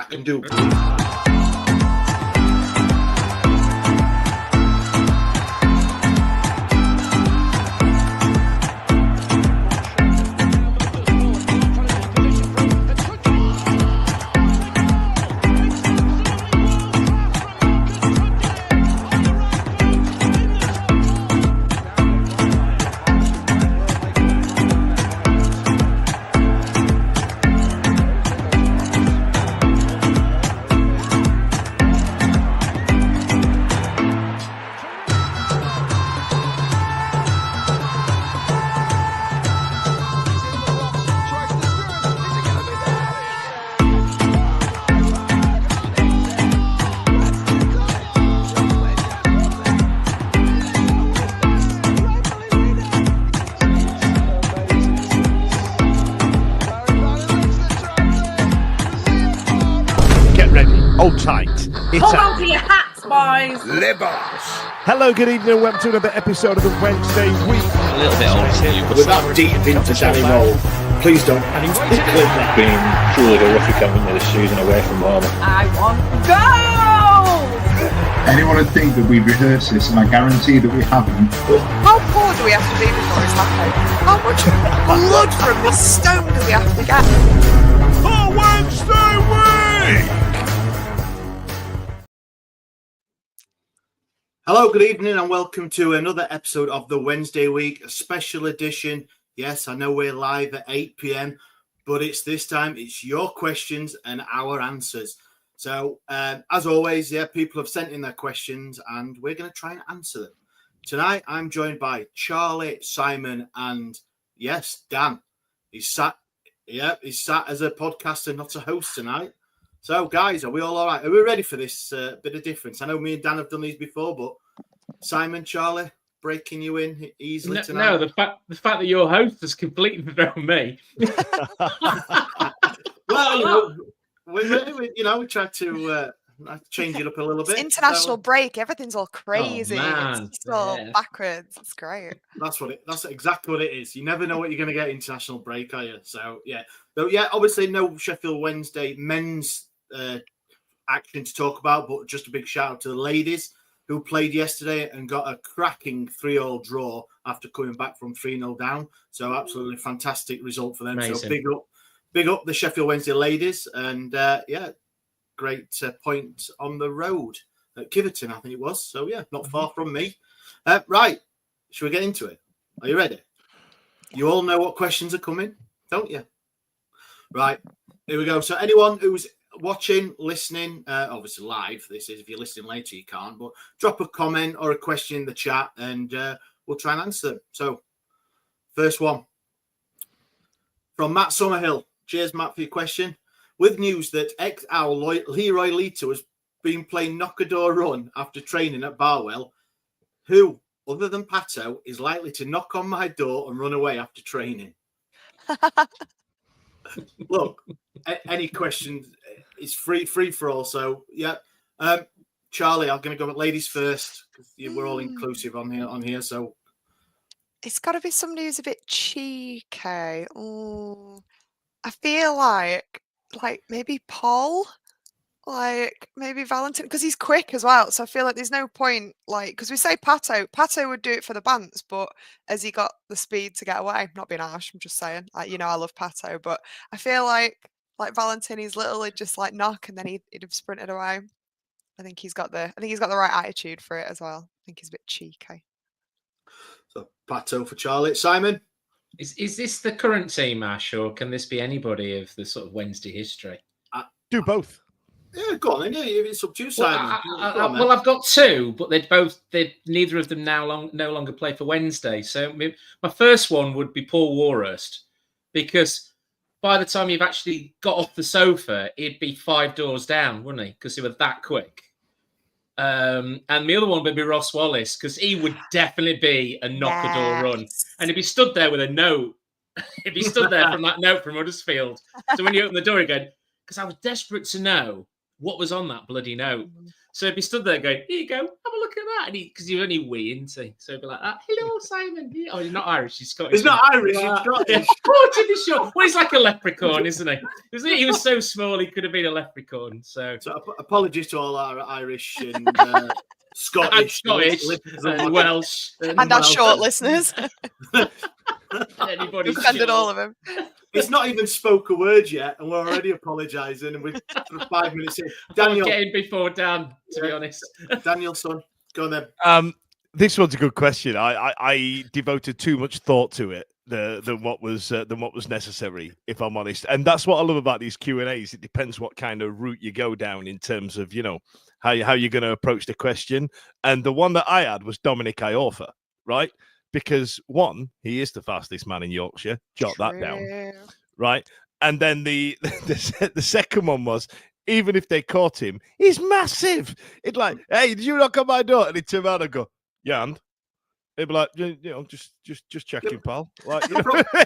can do. Hold tight. Hold on to your hats, boys. Libos. Hello, good evening, and welcome to another episode of the Wednesday Week. A little bit old for you, but Without deep into Danny Roll, please don't. Being truly horrific having the season away from home. I want gold. Anyone would think that we rehearse this, and I guarantee that we haven't. How poor do we have to be before it's happening? How much blood from this stone do we have to get? For Wednesday Week! Hello, good evening, and welcome to another episode of the Wednesday Week, a special edition. Yes, I know we're live at 8 p.m, but this time it's your questions and our answers. So, as always, people have sent in their questions, and we're going to try and answer them. Tonight, I'm joined by Charlie, Simon, and yes, Dan. He's sat as a podcaster, not a host tonight. So, guys, are we all right? Are we ready for this bit of difference? I know me and Dan have done these before, but Simon, Charlie, breaking you in easily tonight. No, the fact that your host has completely thrown me. Well, we tried to change it up a little bit. It's international break. Everything's all crazy. Man. It's all backwards. It's great. That's exactly what it is. You never know what you're going to get international break, are you? So, yeah. So, obviously no Sheffield Wednesday men's action to talk about, but just a big shout out to the ladies who played yesterday and got a cracking 3-3 draw after coming back from 3-0 down. So absolutely fantastic result for them. Amazing. So big up the Sheffield Wednesday ladies, and great point on the road at Kiverton, I think it was. So not far from me. Right, should we get into it? Are you ready? You all know what questions are coming, don't you? Right, here we go. So anyone who's watching, listening, obviously live, this is, if you're listening later you can't, but drop a comment or a question in the chat and we'll try and answer them. So first one from Matt Summerhill. Cheers, Matt, for your question. With news that ex-Owl Leroy Lita has been playing knock-a-door run after training at Barwell, who, other than Pato, is likely to knock on my door and run away after training? Look, any questions, it's free for all. So, Charlie, I'm going to go with ladies first because we're all inclusive on here. So, It's got to be somebody who's a bit cheeky. I feel like maybe Paul, maybe Valentin, because he's quick as well. So I feel like there's no point, because we say Pato would do it for the bants, but has he got the speed to get away? Not being harsh, I'm just saying. I love Pato, but I feel like Valentin, he's literally just knock and then he'd have sprinted away. I think he's got the right attitude for it as well. I think he's a bit cheeky. So Pato for Charlie. Simon? Is this the current team, Ash, or can this be anybody of the sort of Wednesday history? Do both. Yeah, go on then. Yeah, it's up to you, Simon. Well, I've got two, but neither of them no longer play for Wednesday. So my first one would be Paul Warhurst, because by the time you've actually got off the sofa, he'd be 5 doors down, wouldn't he? Because he was that quick. And the other one would be Ross Wallace, because he would definitely be a knock-a-door run. And he'd be stood there with a note. He'd be stood there from that note from Huddersfield. So when you open the door again, because I was desperate to know what was on that bloody note. So he'd be stood there going, here you go, have a look at that. And because you're only wee, isn't he? So he'd be like, hello, Simon. Oh, he's not Irish, he's Scottish. He's not Irish, he's Scottish. Oh, to be sure. Well, he's like a leprechaun, isn't he? He was so small, he could have been a leprechaun. So apologies to all our Irish and Scottish and Welsh. And our short listeners. Anybody offended all of them. It's not even spoke a word yet, and we're already apologising. And we're 5 minutes in. Daniel, getting before Dan, to be honest. Daniel, son, go on then. This one's a good question. I devoted too much thought to it than what was necessary, if I'm honest. And that's what I love about these Q&As. It depends what kind of route you go down in terms of, you know, how you're going to approach the question. And the one that I had was Dominic Iorfa, right? Because one, he is the fastest man in Yorkshire. Jot that down, right? And then the second one was, even if they caught him, he's massive. It's like, hey, did you knock on my door? And he'd turn around and go, yeah, and they'd be like, you know, just checking, pal. Like, you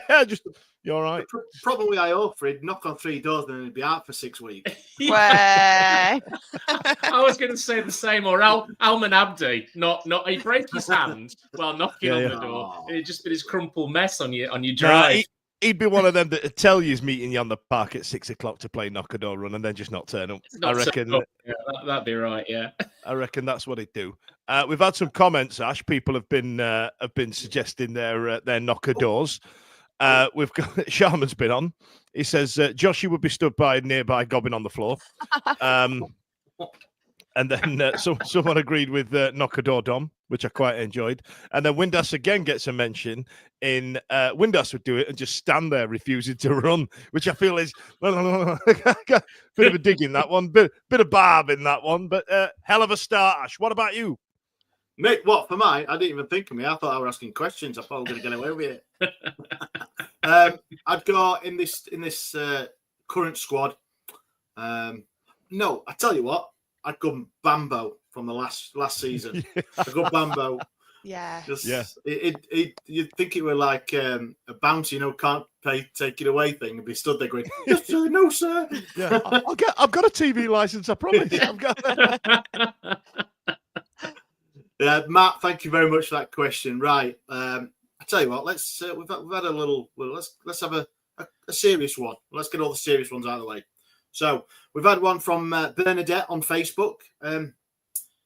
know, just you all right? The problem with Iorfa, he'd knock on 3 doors and he'd be out for 6 weeks. Where? I was going to say the same. Or Alman Abdi, not he break his hand while knocking on the door. It'd just be this crumpled mess on your drive. He'd be one of them that tell you he's meeting you on the park at 6 o'clock to play knock a door run and then just not turn up. I reckon that'd be right. Yeah, I reckon that's what he'd do. We've had some comments, Ash. People have been suggesting their knocker doors. We've got Sharman's been on. He says Joshy would be stood by nearby gobbing on the floor. And then someone agreed with knock a door Dom, which I quite enjoyed. And then Windass again gets a mention in Windass would do it and just stand there refusing to run, which I feel is bit of a dig in that one, bit of barb in that one, but hell of a start, Ash. What about you? Mate, what for mine? I didn't even think of me. I thought I was asking questions. I thought I was going to get away with it. I'd go in this current squad. No, I tell you what, I'd go Bambo from the last season. I'd go Bambo. Yeah. You'd think it were like a bounty, you know, can't take it away thing, and be stood there going, yes, sir, no, sir. Yeah, I've got a TV license, I promise. I've got. Matt, thank you very much for that question. Right, I tell you what, let's we've had a little. Well, let's have a serious one. Let's get all the serious ones out of the way. So we've had one from Bernadette on Facebook.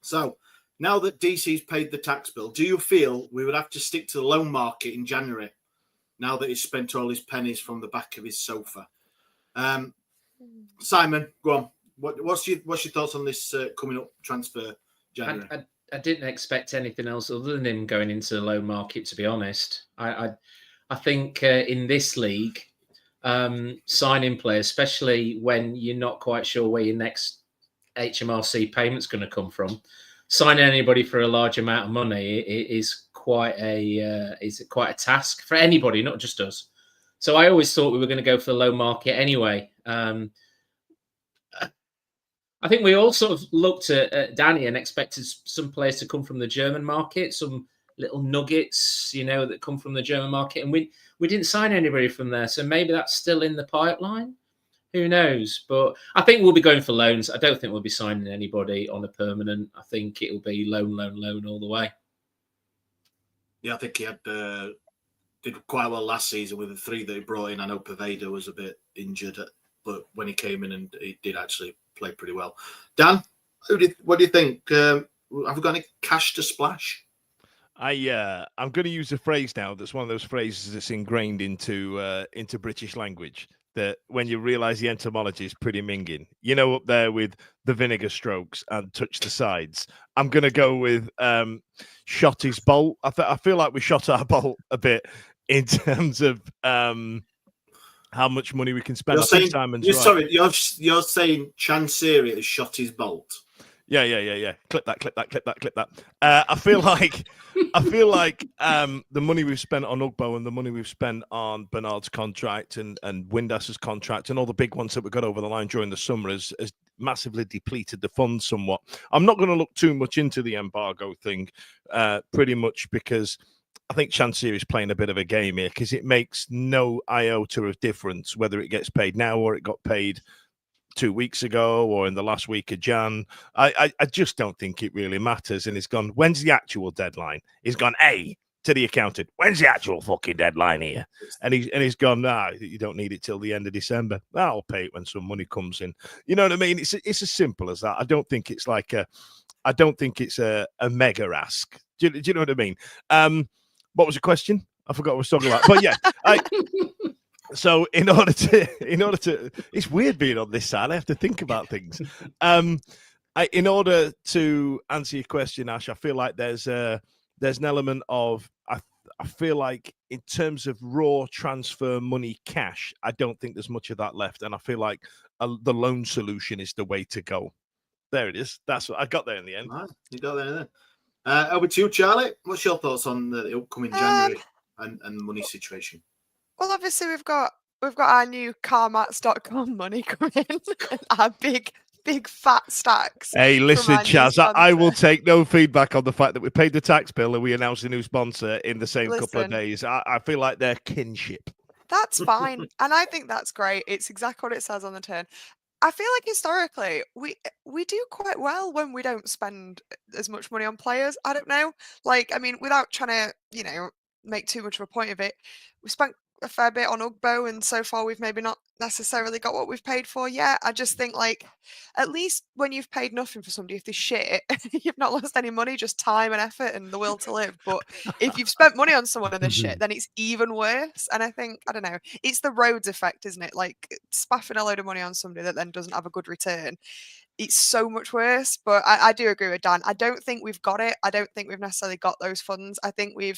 So now that DC's paid the tax bill, do you feel we would have to stick to the loan market in January? Now that he's spent all his pennies from the back of his sofa. Simon, go on. What's your thoughts on this coming up transfer January? I didn't expect anything else other than him going into the loan market, to be honest. I think in this league, signing players, especially when you're not quite sure where your next HMRC payment's going to come from, signing anybody for a large amount of money is quite a task for anybody, not just us. So I always thought we were going to go for the loan market anyway. I think we all sort of looked at Danny and expected some players to come from the German market, some little nuggets, you know, that come from the German market. And we didn't sign anybody from there. So maybe that's still in the pipeline. Who knows? But I think we'll be going for loans. I don't think we'll be signing anybody on a permanent. I think it'll be loan all the way. Yeah, I think he did quite well last season with the 3 that he brought in. I know Poveda was a bit injured, but when he came in, and he did actually play pretty well. Dan, what do you think? Have we got any cash to splash? I'm going to use a phrase now that's one of those phrases that's ingrained into British language, that when you realise the etymology is pretty minging. You know, up there with the vinegar strokes and touch the sides. I'm going to go with shot his bolt. I feel like we shot our bolt a bit in terms of how much money we can spend. You're saying Chansiri has shot his bolt. Yeah. Clip that. I feel like the money we've spent on Ugbo and the money we've spent on Bernard's contract and Windass's contract and all the big ones that we got over the line during the summer has massively depleted the funds somewhat. I'm not going to look too much into the embargo thing, pretty much because I think Chansiri is playing a bit of a game here, because it makes no iota of difference whether it gets paid now or it got paid 2 weeks ago or in the last week of Jan. I just don't think it really matters. And he's gone, when's the actual deadline? He's gone, hey, to the accountant, when's the actual fucking deadline here? And he's gone, nah, you don't need it till the end of December. I'll pay it when some money comes in. You know what I mean? It's as simple as that. I don't think it's a mega ask. Do you know what I mean? What was the question? I forgot what I was talking about. But yeah, so in order to, it's weird being on this side. I have to think about things. In order to answer your question, Ash, I feel like there's an element of, I feel like in terms of raw transfer money cash, I don't think there's much of that left. And I feel like the loan solution is the way to go. There it is. That's what I got there in the end. Right, you got there then. Over to you, Charlie. What's your thoughts on the upcoming January and the money situation? Well, obviously we've got our new carmats.com money coming in, our big fat stacks. Hey, listen, Chaz, I will take no feedback on the fact that we paid the tax bill and we announced a new sponsor in the same couple of days. I feel like they're kinship. That's fine. And I think that's great. It's exactly what it says on the tin. I feel like historically we do quite well when we don't spend as much money on players. I don't know. Like, I mean, without trying to, make too much of a point of it, we spent a fair bit on Ugbo, and so far we've maybe not necessarily got what we've paid for yet. I just think, like, at least when you've paid nothing for somebody, if they shit, you've not lost any money, just time and effort and the will to live. But if you've spent money on someone and they're shit, then it's even worse. And I think, I don't know, it's the Rhodes effect, isn't it? Like, spaffing a load of money on somebody that then doesn't have a good return, it's so much worse. But I do agree with Dan. I don't think we've got it. I don't think we've necessarily got those funds. I think we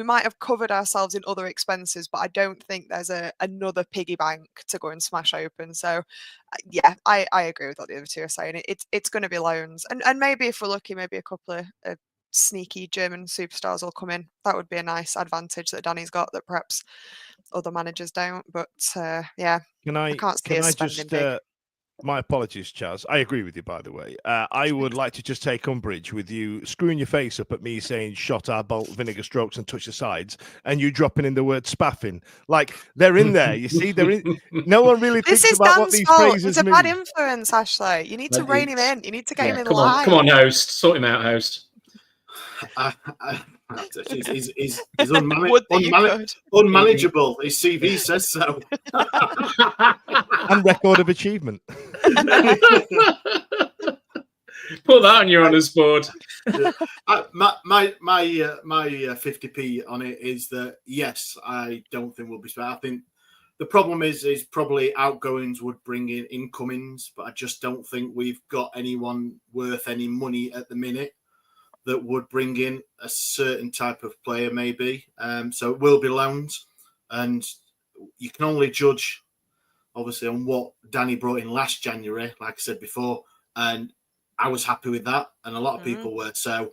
might have covered ourselves in other expenses, but I don't think there's another piggy bank to go and smash open. So yeah, I agree with what the other two are saying. It's going to be loans, and maybe if we're lucky, maybe a couple of sneaky German superstars will come in. That would be a nice advantage that Danny's got that perhaps other managers don't. But yeah, I can't see us spending big. My apologies, Chaz. I agree with you, by the way. I would like to just take umbrage with you screwing your face up at me saying shot our bolt, vinegar strokes, and touch the sides, and you dropping in the word spaffing. Like, they're in there. You see, they're in. No one really thinks about what these phrases mean. It's a bad influence, Ashley. You need to rein him in. You need to get him in line. Come on, host. Sort him out, host. He's unmanageable. His CV says so. And record of achievement. Put that on your honours board. My 50p on it is that, yes, I don't think we'll be spent. I think the problem is probably outgoings would bring in incomings, but I just don't think we've got anyone worth any money at the minute that would bring in a certain type of player, maybe. So it will be loans, and you can only judge, obviously, on what Danny brought in last January, like I said before, and I was happy with that, and a lot of people were. So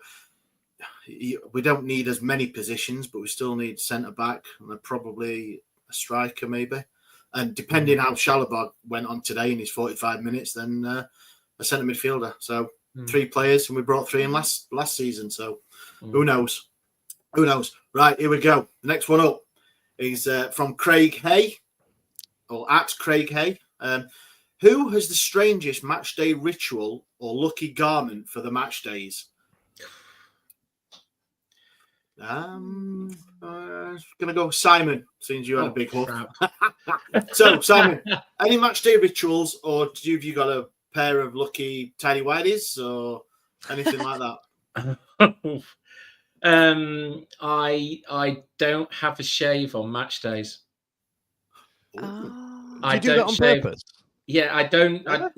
we don't need as many positions, but we still need centre back and probably a striker, maybe. And depending how Shalabag went on today in his 45 minutes, then a centre midfielder. So 3 players, and we brought 3 in last season. So who knows? Who knows? Right, here we go. The next one up is from Craig Hay, or at Craig Hay. Who has the strangest match day ritual or lucky garment for the match days? Gonna go Simon, since you had a big hoof. So Simon, any match day rituals, or have you got a pair of lucky tidy whities or anything like that? I don't have a shave on match days. I do that on purpose. Yeah, I don't. I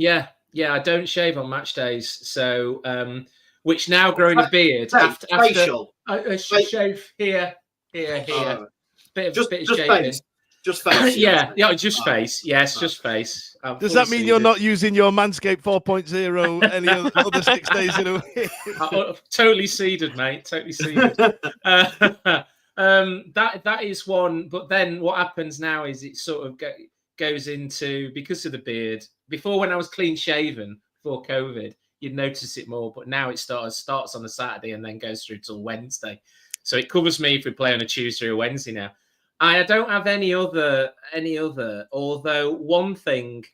don't shave on match days. So, which now growing a beard after I shave here. Bit of shaving. Just face. Yeah, just face. Yes, just face. Does that mean you're not using your Manscaped 4.0 any other 6 days in a week? Totally seeded, mate. Totally seeded. That is one. But then what happens now is it sort of goes into, because of the beard. Before, when I was clean shaven before COVID, you'd notice it more. But now it starts on a Saturday and then goes through till Wednesday. So it covers me if we play on a Tuesday or Wednesday now. I don't have any other. Although one thing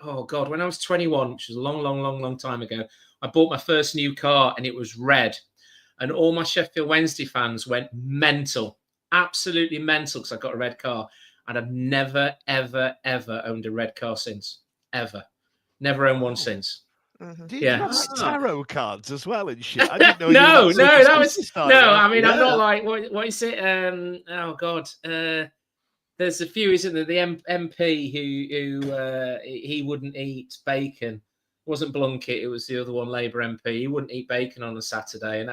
oh God, when I was 21, which was a long time ago, I bought my first new car and it was red. And all my Sheffield Wednesday fans went mental, absolutely mental, because I got a red car. And I've never, ever, ever owned a red car since. Ever. Nenever owned one since. Do you Yeah. have like tarot cards as well and shit? I didn't know No, you were that that was superstitious, no. yeah. I mean, I'm Yeah. not like what is it? Oh God, there's a few, isn't there? The MP who he wouldn't eat bacon. It wasn't Blunkett, it was the other one, Labour MP. He wouldn't eat bacon on a Saturday, and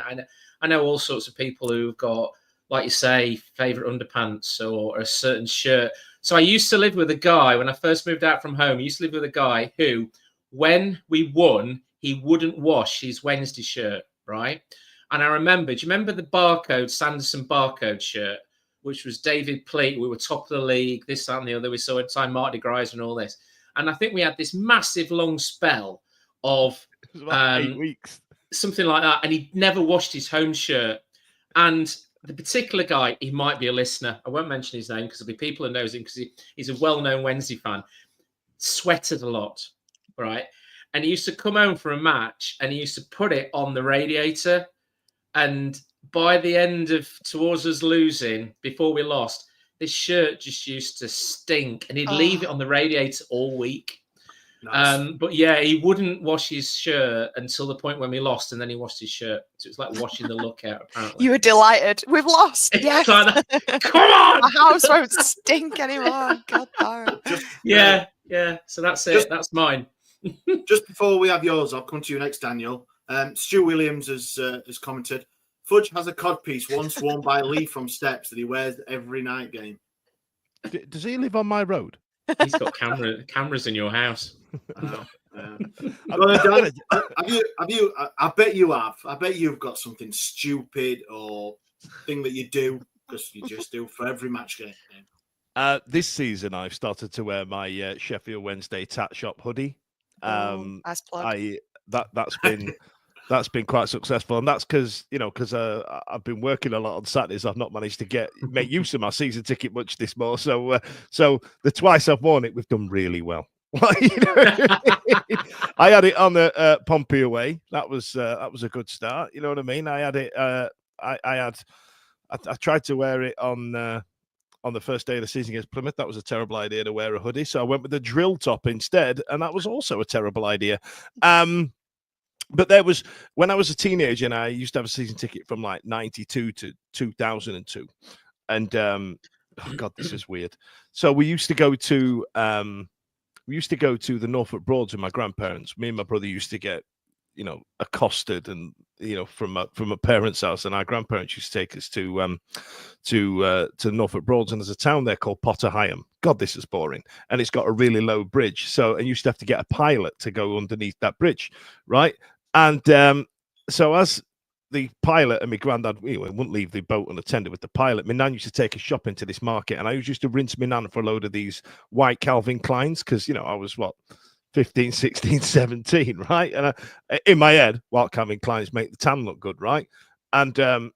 I know all sorts of people who've got, like you say, favourite underpants or a certain shirt. So I used to live with a guy when I first moved out from home. I used to live with a guy who, when we won, he wouldn't wash his Wednesday shirt, right? And I remember, do you remember the barcode, Sanderson barcode shirt, which was David Pleat? We were top of the league, this, that, and the other. We saw it time Marty Gries and all this. And I think we had this massive long spell of It was about 8 weeks. something like that. And he never washed his home shirt. And the particular guy, he might be a listener. I won't mention his name because there'll be people who knows him because he's a well-known Wednesday fan. Sweated a lot, right? And he used to come home for a match and he used to put it on the radiator. And by the end of, towards us losing, before we lost, this shirt just used to stink. And he'd leave it on the radiator all week. Nice. But yeah, he wouldn't wash his shirt until the point when we lost, and then he washed his shirt. So it was like washing the look out, apparently. You were delighted. We've lost. Yes. Like that. Come on! My house won't stink anymore. God damn it. Yeah. So that's it. That's mine. Just before we have yours, I'll come to you next, Daniel. Stu Williams has commented, Fudge has a codpiece once worn by Lee from Steps that he wears every night game. Does he live on my road? He's got cameras in your house. Well, Dan, have you? I bet you have. I bet you've got something stupid or thing that you do because you just do for every match game. This season, I've started to wear my Sheffield Wednesday Tat Shop hoodie. Nice plug. That's been quite successful, and that's because I've been working a lot on Saturdays. I've not managed to make use of my season ticket much this more. So the twice I've worn it, we've done really well. I had it on the Pompey away. That was a good start. You know what I mean? I had it. I tried to wear it on the first day of the season against Plymouth. That was a terrible idea to wear a hoodie, so I went with the drill top instead, and that was also a terrible idea. But there was, when I was a teenager, and I used to have a season ticket from like 92 to 2002, and oh God, this is weird. So we used to go to the Norfolk Broads with my grandparents. Me and my brother used to get, accosted and from a parent's house, and our grandparents used to take us to Norfolk Broads, and there's a town there called Potter Heigham. God, this is boring, and it's got a really low bridge. So, and you used to have to get a pilot to go underneath that bridge, right? And so as the pilot and my granddad, we wouldn't leave the boat unattended with the pilot. My nan used to take us shopping to this market, and I used to rinse my nan for a load of these white Calvin Kleins because I was 15, 16, 17, right? And in my head, white Calvin Kleins make the tan look good, right? And the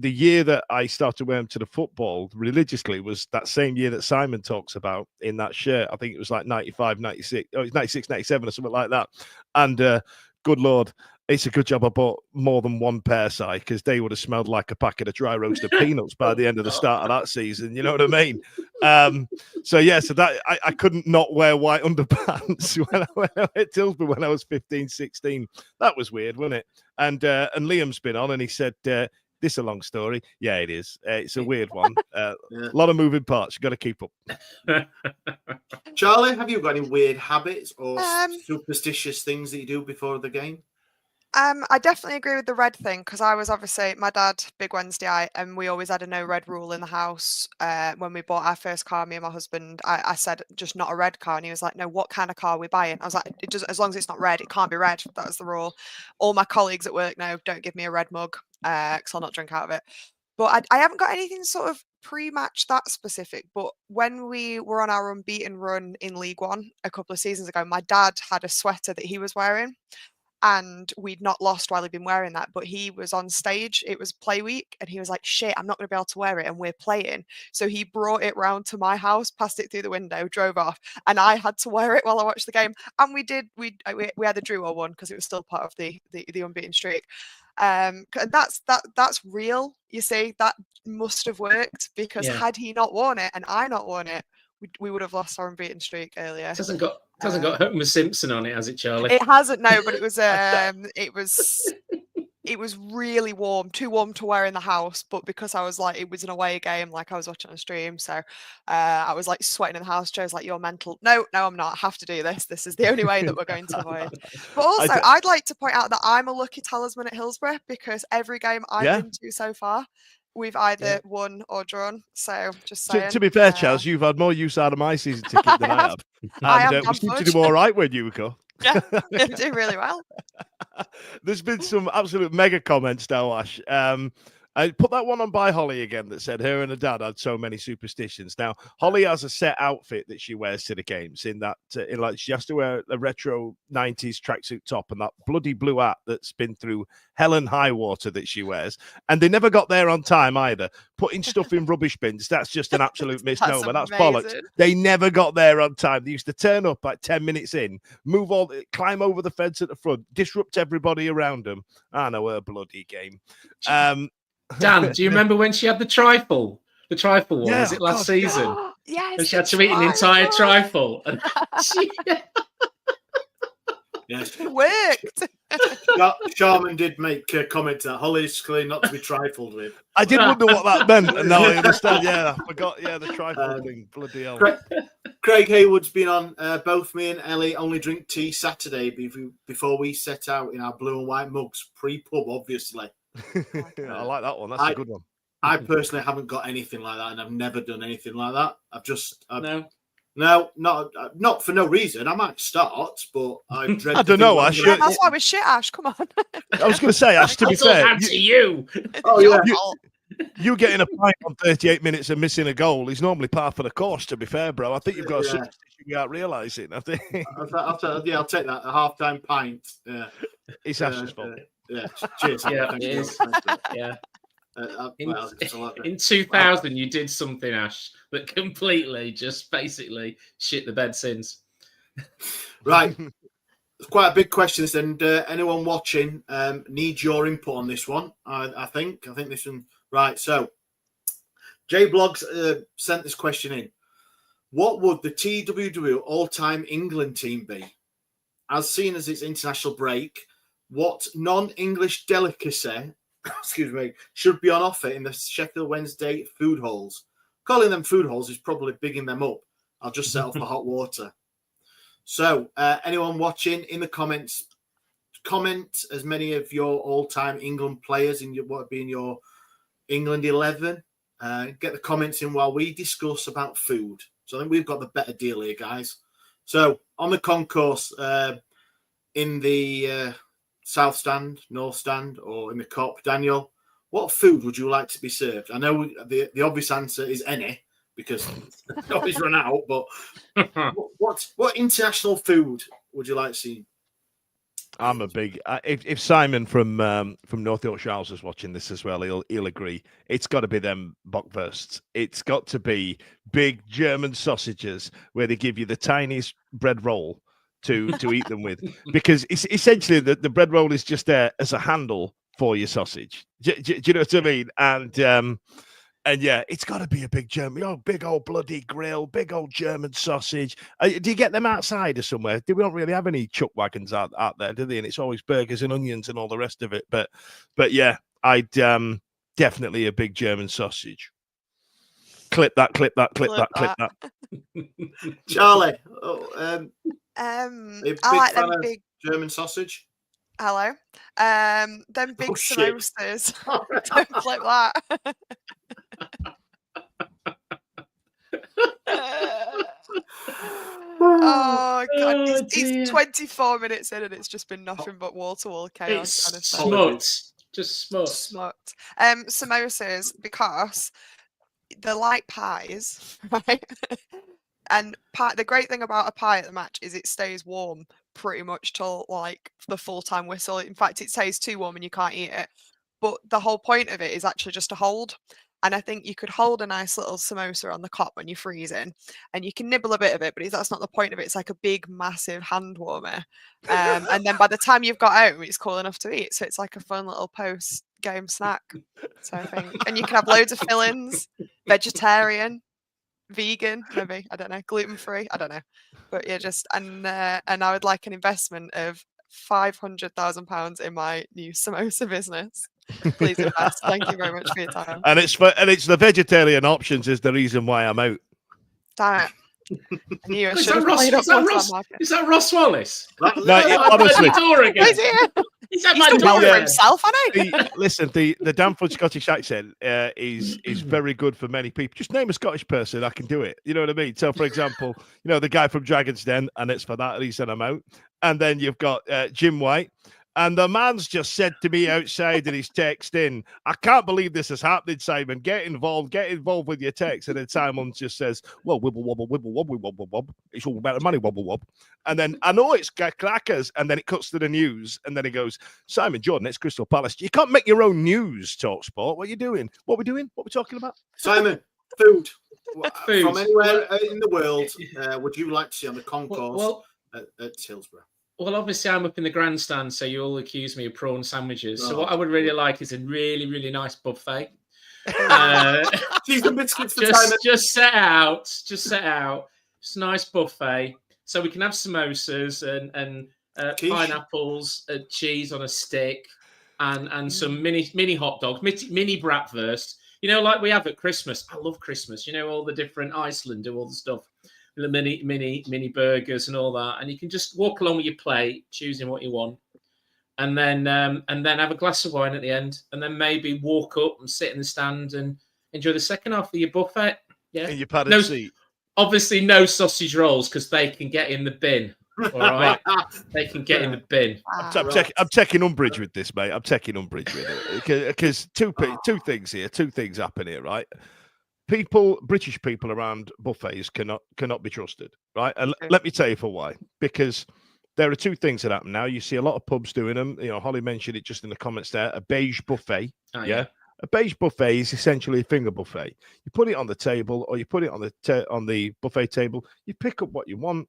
year that I started wearing them to the football religiously was that same year that Simon talks about in that shirt. I think it was like 95, 96, oh, it's 96, 97 or something like that. And good Lord, it's a good job I bought more than one pair, Si, because they would have smelled like a packet of dry roasted peanuts by the end of the start of that season. You know what I mean? So that I couldn't not wear white underpants when I went at Tilsbury when I was 15, 16. That was weird, wasn't it? And Liam's been on, and he said, this is a long story. Yeah, it is. It's a weird one. A lot of moving parts. You've got to keep up. Charlie, have you got any weird habits or superstitious things that you do before the game? I definitely agree with the red thing because I was obviously my dad, big Wednesday eye, and we always had a no red rule in the house. When we bought our first car, me and my husband, I said just not a red car, and he was like, "No, what kind of car are we buying?" I was like, "It does, as long as it's not red, it can't be red." That was the rule. All my colleagues at work now don't give me a red mug because I'll not drink out of it. But I haven't got anything sort of pre-match that specific. But when we were on our unbeaten run in League One a couple of seasons ago, my dad had a sweater that he was wearing. and we'd not lost while he'd been wearing that, but he was on stage. It was play week, and he was like, shit, I'm not going to be able to wear it, and we're playing. So he brought it round to my house, passed it through the window, drove off, and I had to wear it while I watched the game. And we either drew or won, because it was still part of the unbeaten streak. That's real. You see, that must have worked, because had he not worn it and I not worn it, we would have lost our unbeaten streak earlier. It hasn't got Homer Simpson on it, has it, Charlie? It hasn't, no, but it was really warm, too warm to wear in the house. But because I was like, it was an away game, like I was watching a stream, so I was like sweating in the house. Joe's like, you're mental. No, I'm not. I have to do this. This is the only way that we're going to win. But also, I'd like to point out that I'm a lucky talisman at Hillsborough, because every game I've been to so far, we've either won or drawn. So just saying. To be fair, Charles, you've had more use out of my season ticket than I have. And we seem to do all right when you go. Yeah, you're doing really well. There's been some absolute mega comments now, Ash. I put that one on by Holly again that said her and her dad had so many superstitions. Now, Holly has a set outfit that she wears to the games in that, like she has to wear a retro 90s tracksuit top and that bloody blue hat that's been through hell and high water that she wears. And they never got there on time either. Putting stuff in rubbish bins, that's just an absolute misnomer. That's bollocks. They never got there on time. They used to turn up like 10 minutes in, climb over the fence at the front, disrupt everybody around them. I know her bloody game. Dan, do you remember when she had the trifle? The trifle one, was it last season? Yes. And she had to eat an entire trifle. And Yes. It worked. Sharman did make a comment that Holly's clearly not to be trifled with. I did wonder what that meant, and now I understand. Yeah, I forgot. Yeah, the trifle thing. Bloody hell. Craig Haywood's been on. Both me and Ellie only drink tea Saturday before we set out in our blue and white mugs, pre-pub, obviously. I like that one. That's a good one. I personally haven't got anything like that, and I've never done anything like that. No, not for no reason. I might start, but I don't know, Ash. That's why we're shit, Ash. Come on. I was going to say, Ash, to be fair, to you. Oh, yeah. You getting a pint on 38 minutes and missing a goal is normally par for the course, to be fair, bro. I think you've got a superstition without realising. I think. I'll take that. A half-time pint. Yeah. It's Ash's fault. Yeah. Cheers. Yeah, it is. Yeah. In 2000, you did something, Ash, that completely just basically shit the bed since. Right. It's quite a big question, and anyone watching needs your input on this one. I think this one. Right. So, J Blogs sent this question in. What would the TWW all-time England team be? As seen as its international break, what non-English delicacy, should be on offer in the Sheffield Wednesday food halls? Calling them food halls is probably bigging them up. I'll just set off the hot water. So, anyone watching in the comments, comment as many of your all-time England players in what would be in your England 11. Get the comments in while we discuss about food. So I think we've got the better deal here, guys. So on the concourse, in the South Stand, North Stand, or in the Cop, Daniel, what food would you like to be served? I know the obvious answer is any, because it's always run out. But what international food would you like to see? I'm a big. If Simon from North Yorkshire Isles is watching this as well, he'll agree. It's got to be them bockwursts. It's got to be big German sausages where they give you the tiniest bread roll to eat them with, because it's essentially the bread roll is just there as a handle for your sausage. Do you know what I mean? And yeah, it's got to be a big German, big old bloody grill, big old German sausage. Do you get them outside or somewhere? We don't really have any chuck wagons out there, do they? And it's always burgers and onions and all the rest of it. But yeah, I'd definitely a big German sausage. Clip that. Charlie, I like them big German sausage. Hello. Them big samosas. Don't clip that. Oh god, it's 24 minutes in and it's just been nothing but wall-to-wall chaos. It's smut. Just smut. Samosas, because they're like pies, right? And the great thing about a pie at the match is it stays warm. pretty much till like the full-time whistle. In fact, it says too warm and you can't eat it. But the whole point of it is actually just to hold. And I think you could hold a nice little samosa on the cot when you're freezing, and you can nibble a bit of it, but that's not the point of it. It's like a big, massive hand warmer. And then by the time you've got home, it's cool enough to eat. So it's like a fun little post-game snack. So I think, and you can have loads of fillings, vegetarian, vegan, maybe, I don't know, gluten-free, I don't know. But yeah, and I would like an investment of £500,000 in my new samosa business. Please invest. Thank you very much for your time. And it's the vegetarian options is the reason why I'm out. Damn it. I knew I Is should that have Ross? played up Is that more Ross? time market. Is that Ross Wallace? No, Oh, honestly, my door again. Is he? He's at He's my done well door for again. himself, hasn't he? listen, the Danford Scottish accent is very good for many people. Just name a Scottish person, I can do it. You know what I mean? So, for example, the guy from Dragon's Den, and it's for that reason I'm out. And then you've got Jim White. And the man's just said to me outside in his text in, I can't believe this is happening, Simon. Get involved with your text. And then Simon just says, well, wibble, wobble, wibble, wobble, wobble, wobble. It's all about the money, wobble, wobble. And then I know it's crackers. And then it cuts to the news. And then he goes, Simon Jordan, it's Crystal Palace. You can't make your own news, TalkSport. What are you doing? What are we doing? What are we talking about? Simon, food. Food. From anywhere in the world, would you like to see on the concourse at Hillsborough? Well, obviously, I'm up in the grandstand, so you all accuse me of prawn sandwiches. So what I would really like is a really, really nice buffet. Cheese and biscuits for just set out. Just a nice buffet, so we can have samosas and pineapples, cheese on a stick, and some mini hot dogs, mini bratwurst. Like we have at Christmas. I love Christmas. All the different Iceland do all the stuff. The mini burgers and all that, and you can just walk along with your plate, choosing what you want, and then have a glass of wine at the end, and then maybe walk up and sit in the stand and enjoy the second half of your buffet. Yeah, in your padded seat. Obviously, no sausage rolls because they can get in the bin. All right, they can get in the bin. I'm taking umbrage with this, mate. I'm taking umbrage with it because two things happen here, right? British people around buffets cannot be trusted, right? And let me tell you for why. Because there are two things that happen now. You see a lot of pubs doing them. Holly mentioned it just in the comments there. A beige buffet, yeah. A beige buffet is essentially a finger buffet. You put it on the table, or you put it on the buffet table. You pick up what you want,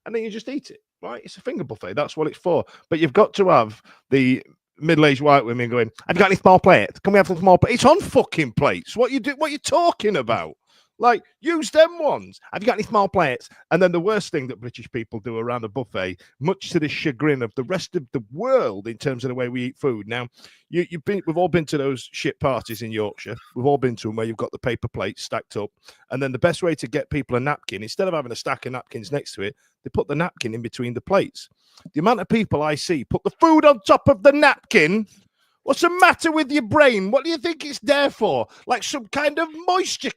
and then you just eat it, right? It's a finger buffet. That's what it's for. But you've got to have the middle-aged white women going, have you got any small plates? Can we have some small plates? It's on fucking plates. What you talking about? Like, use them ones. Have you got any small plates? And then the worst thing that British people do around a buffet, much to the chagrin of the rest of the world in terms of the way we eat food. Now, we've all been to those shit parties in Yorkshire. We've all been to them where you've got the paper plates stacked up. And then the best way to get people a napkin, instead of having a stack of napkins next to it, they put the napkin in between the plates. The amount of people I see put the food on top of the napkin. What's the matter with your brain? What do you think it's there for? Like some kind of moisture,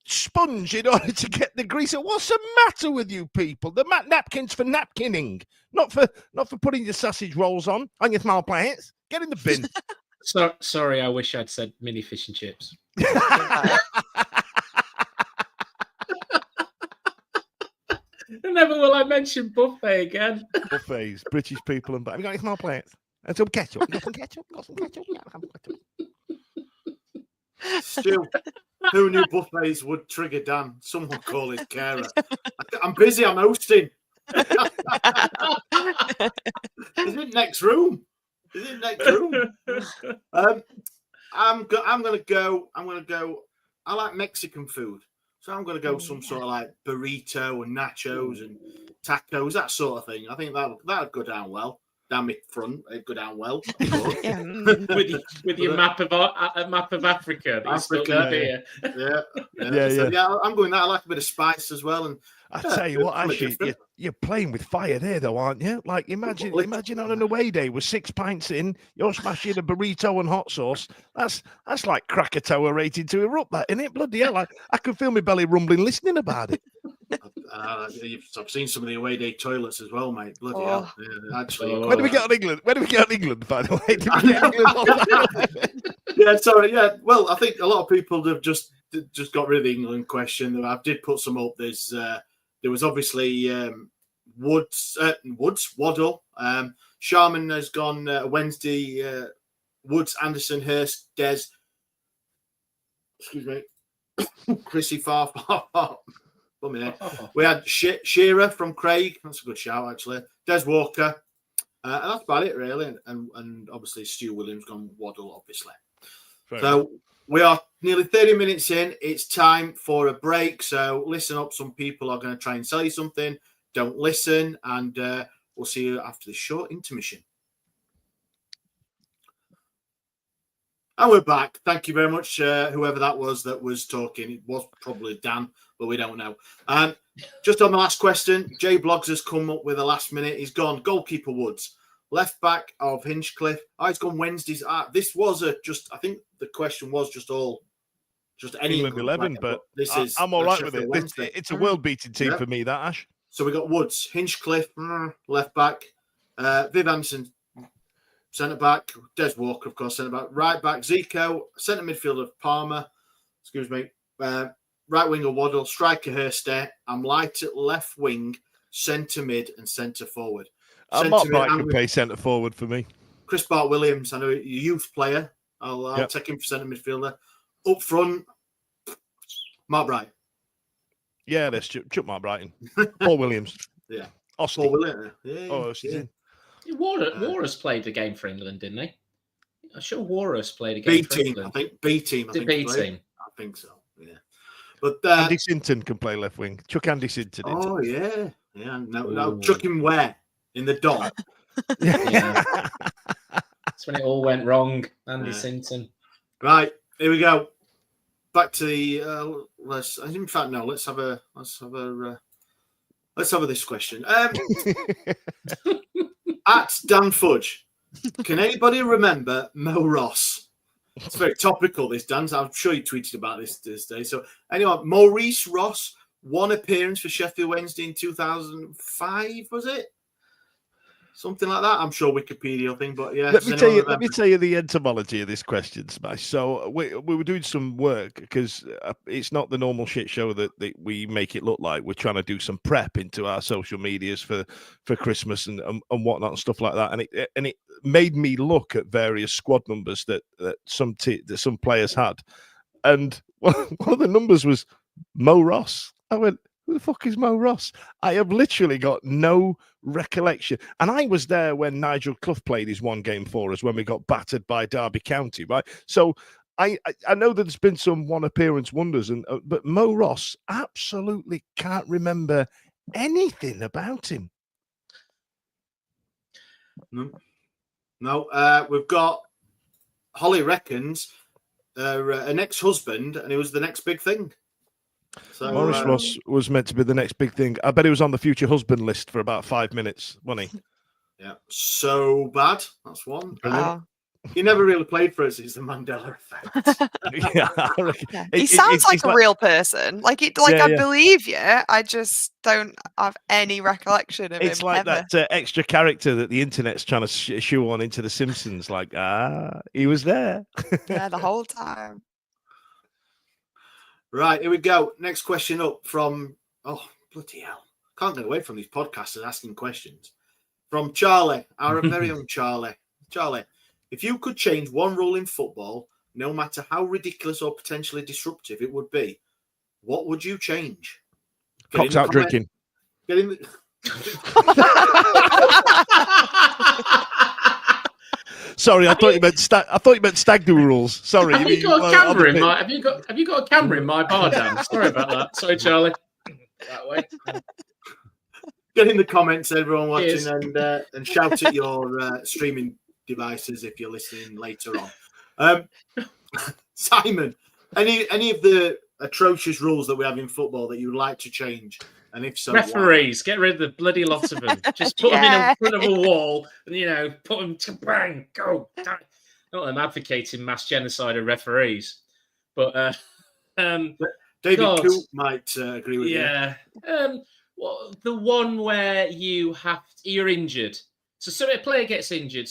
sponge in order to get the grease. What's the matter with you people? The napkins for napkinning, not for putting your sausage rolls on your small plates. Get in the bin. Sorry, I wish I'd said mini fish and chips. Never will I mention buffet again. Buffets, British people, and have you got any small plates? And some ketchup. You got some ketchup? Got some ketchup? Yeah, have ketchup. Stu, who knew buffets would trigger Dan? Someone call his carer. I'm busy. I'm hosting. Is it next room? I'm gonna go. I like Mexican food, so I'm gonna go some sort of like burrito and nachos and tacos, that sort of thing. I think that'd go down well. Down my front, it'd go down well. with your map of Africa. Africa, yeah. I'm going that. I like a bit of spice as well. And I tell you what, actually, you're playing with fire there, though, aren't you? Like, imagine on an away day with 6 pints in, you're smashing a burrito and hot sauce. That's like Krakatoa rated to erupt, that, isn't it? Bloody hell! I can feel my belly rumbling listening about it. I've seen some of the away day toilets as well, mate. Bloody hell! Yeah, actually, when do we get on England? When do we get on England? By the way, did we get England? Yeah, sorry. Yeah, well, I think a lot of people have just got rid of the England question. I did put some up. There was obviously Waddle. Sharman has gone Wednesday. Woods, Anderson, Hurst, Des. Excuse me. Chrissy Farf. We had Shearer from Craig. That's a good shout, actually. Des Walker. And that's about it, really. And obviously, Stu Williams gone Waddle, obviously. So we are nearly 30 minutes in. It's time for a break. So listen up. Some people are going to try and sell you something. Don't listen. And we'll see you after this short intermission. And we're back. Thank you very much, whoever that was talking. It was probably Dan, but we don't know. Just on the last question, Jay Bloggs has come up with a last minute. He's gone goalkeeper Woods, left back of Hinchcliffe. He's gone Wednesdays. This was I think the question was just any England 11, player, but this is I'm all right with it. Wednesday. It's a world-beating team for me, that, Ash. So we got Woods, Hinchcliffe, left back, Viv Anderson, centre back, Des Walker, of course, centre back, right back, Zico, centre midfielder, Palmer, right winger, Waddle, striker, Hurstey. I'm light at left wing, centre mid, and centre forward. Mark Bright can play centre forward for me. Chris Bart-Williams, I know a youth player. I'll take him for centre midfielder. Up front, Mark Bright. Yeah, let's chuck Mark Brighton. Paul Williams. Yeah. Austin. Paul Williams. Yeah. Austin's in. Warhurst played a game for England, didn't he? I'm sure Warhurst played a game for England. B team. B team. I think so. Yeah. But Andy Sinton can play left wing. Chuck Andy Sinton. Oh yeah. No. Chuck him where? In the dot. Yeah. That's when it all went wrong. Andy Sinton. Right. Here we go. Back to the let's have this question. At Dan Fudge, can anybody remember Mo Ross? It's very topical, this, Dan. I'm sure you tweeted about this day. So anyway, Maurice Ross, one appearance for Sheffield Wednesday in 2005, was it? Something like that. I'm sure Wikipedia thing, but yeah. Let me tell you the etymology of this question, Smash. So we were doing some work because it's not the normal shit show that we make it look like. We're trying to do some prep into our social medias for Christmas and whatnot and stuff like that. And it made me look at various squad numbers that some players had, and one of the numbers was Mo Ross. I went, who the fuck is Mo Ross? I have literally got no recollection. And I was there when Nigel Clough played his one game for us when we got battered by Derby County, right? So I know that there's been some one appearance wonders, but Mo Ross, absolutely can't remember anything about him. No. We've got Holly reckons an ex-husband, and it was the next big thing. So, Maurice Ross was meant to be the next big thing. I bet he was on the future husband list for about 5 minutes, wasn't he? Yeah. So bad. That's one. He never really played for us. It's the Mandela effect. He sounds like a real person. I believe you. I just don't have any recollection of him. It's like ever. that extra character that the internet's trying to shoe on into The Simpsons. Like, he was there. Yeah, the whole time. Right, here we go. Next question up from, bloody hell. Can't get away from these podcasters asking questions. From Charlie, our very own Charlie. Charlie, if you could change one rule in football, no matter how ridiculous or potentially disruptive it would be, what would you change? Cocks out drinking. Get in the... Sorry, I thought you meant stag do rules. Sorry. Have you got a camera in my? Have you got a camera in my bar, Dan? Sorry about that. Sorry, Charlie. That way. Get in the comments, everyone watching, and shout at your streaming devices if you're listening later on. Simon, any of the atrocious rules that we have in football that you would like to change? And if so, referees, get rid of the bloody lot of them. Just put them in front of a wall and, put them to bang, go. Not that I'm advocating mass genocide of referees, but David Coop might agree with you. Yeah. Well, the one where you're injured. So a player gets injured.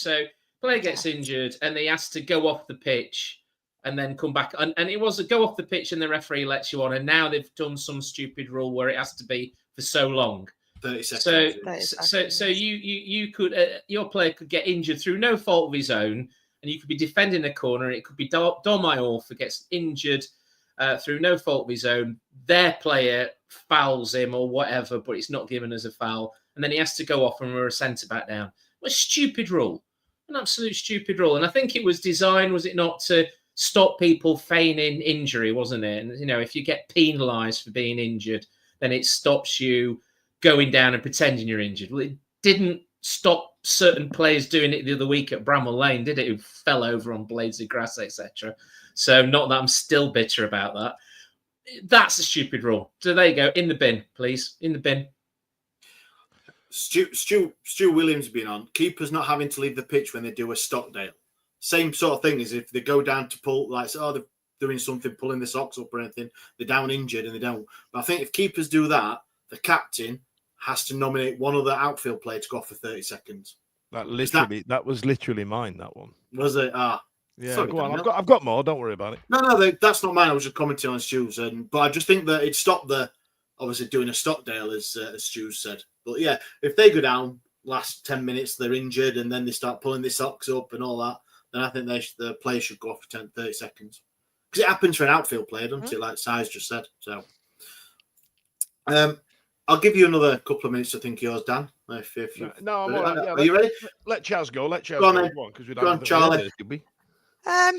And he has to go off the pitch and then come back. And it was a go off the pitch and the referee lets you on. And now they've done some stupid rule where it has to be for so long. 30 seconds. So you could your player could get injured through no fault of his own, and you could be defending a corner. And it could be Dom Iorfa gets injured through no fault of his own. Their player fouls him or whatever, but it's not given as a foul, and then he has to go off and we're a centre back down. What a stupid rule! An absolute stupid rule. And I think it was designed, was it not, to stop people feigning injury, wasn't it? And, you know, if you get penalised for being injured, then it stops you going down and pretending you're injured. Well, it didn't stop certain players doing it the other week at Bramall Lane, did it? Who fell over on blades of grass, etc. So not that I'm still bitter about that. That's a stupid rule. So there you go. In the bin, please. In the bin. Stu Williams being on. Keepers not having to leave the pitch when they do a Stockdale. Same sort of thing as if they go down to pull, like, they're doing something, pulling the socks up or anything. They're down injured and they don't. But I think if keepers do that, the captain has to nominate one other outfield player to go off for 30 seconds. That was literally mine, that one. Was it? Yeah, sorry, go on. Daniel. I've got more. Don't worry about it. No, that's not mine. I was just commenting on Stu's. But I just think that it stopped obviously doing a Stockdale, as Stu said. But yeah, if they go down last 10 minutes, they're injured, and then they start pulling their socks up and all that, then I think the player should go off for 30 seconds. Because it happens for an outfield player, doesn't it? Like Size just said. So I'll give you another couple of minutes to think yours, Dan. If no, I'm all right. Yeah, are you ready? Let Chaz go. Let Chaz go on, go. Because we don't have Charlie. did we? I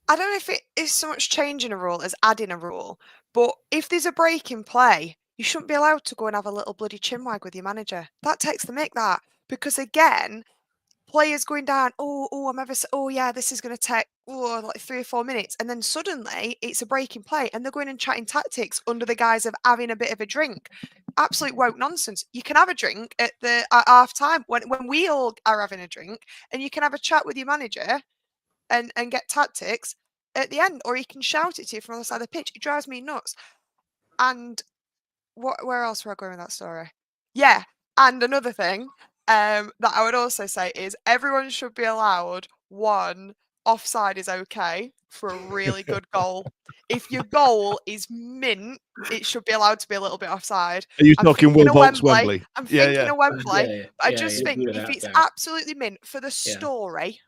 don't know if it is so much changing a rule as adding a rule, but if there's a break in play, you shouldn't be allowed to go and have a little bloody chinwag with your manager. That takes the mick, that. Because again, players going down, this is going to take like 3 or 4 minutes. And then suddenly it's a break in play and they're going and chatting tactics under the guise of having a bit of a drink. Absolute woke nonsense. You can have a drink at half time when we all are having a drink, and you can have a chat with your manager and get tactics at the end, or he can shout it to you from the other side of the pitch. It drives me nuts. And where else were I going with that story? Yeah, and another thing that I would also say is everyone should be allowed one offside is okay for a really good goal. If your goal is mint, it should be allowed to be a little bit offside. Are you talking Will Volks Wembley? I'm thinking of Wembley. I just think if that it's down. absolutely mint for the story,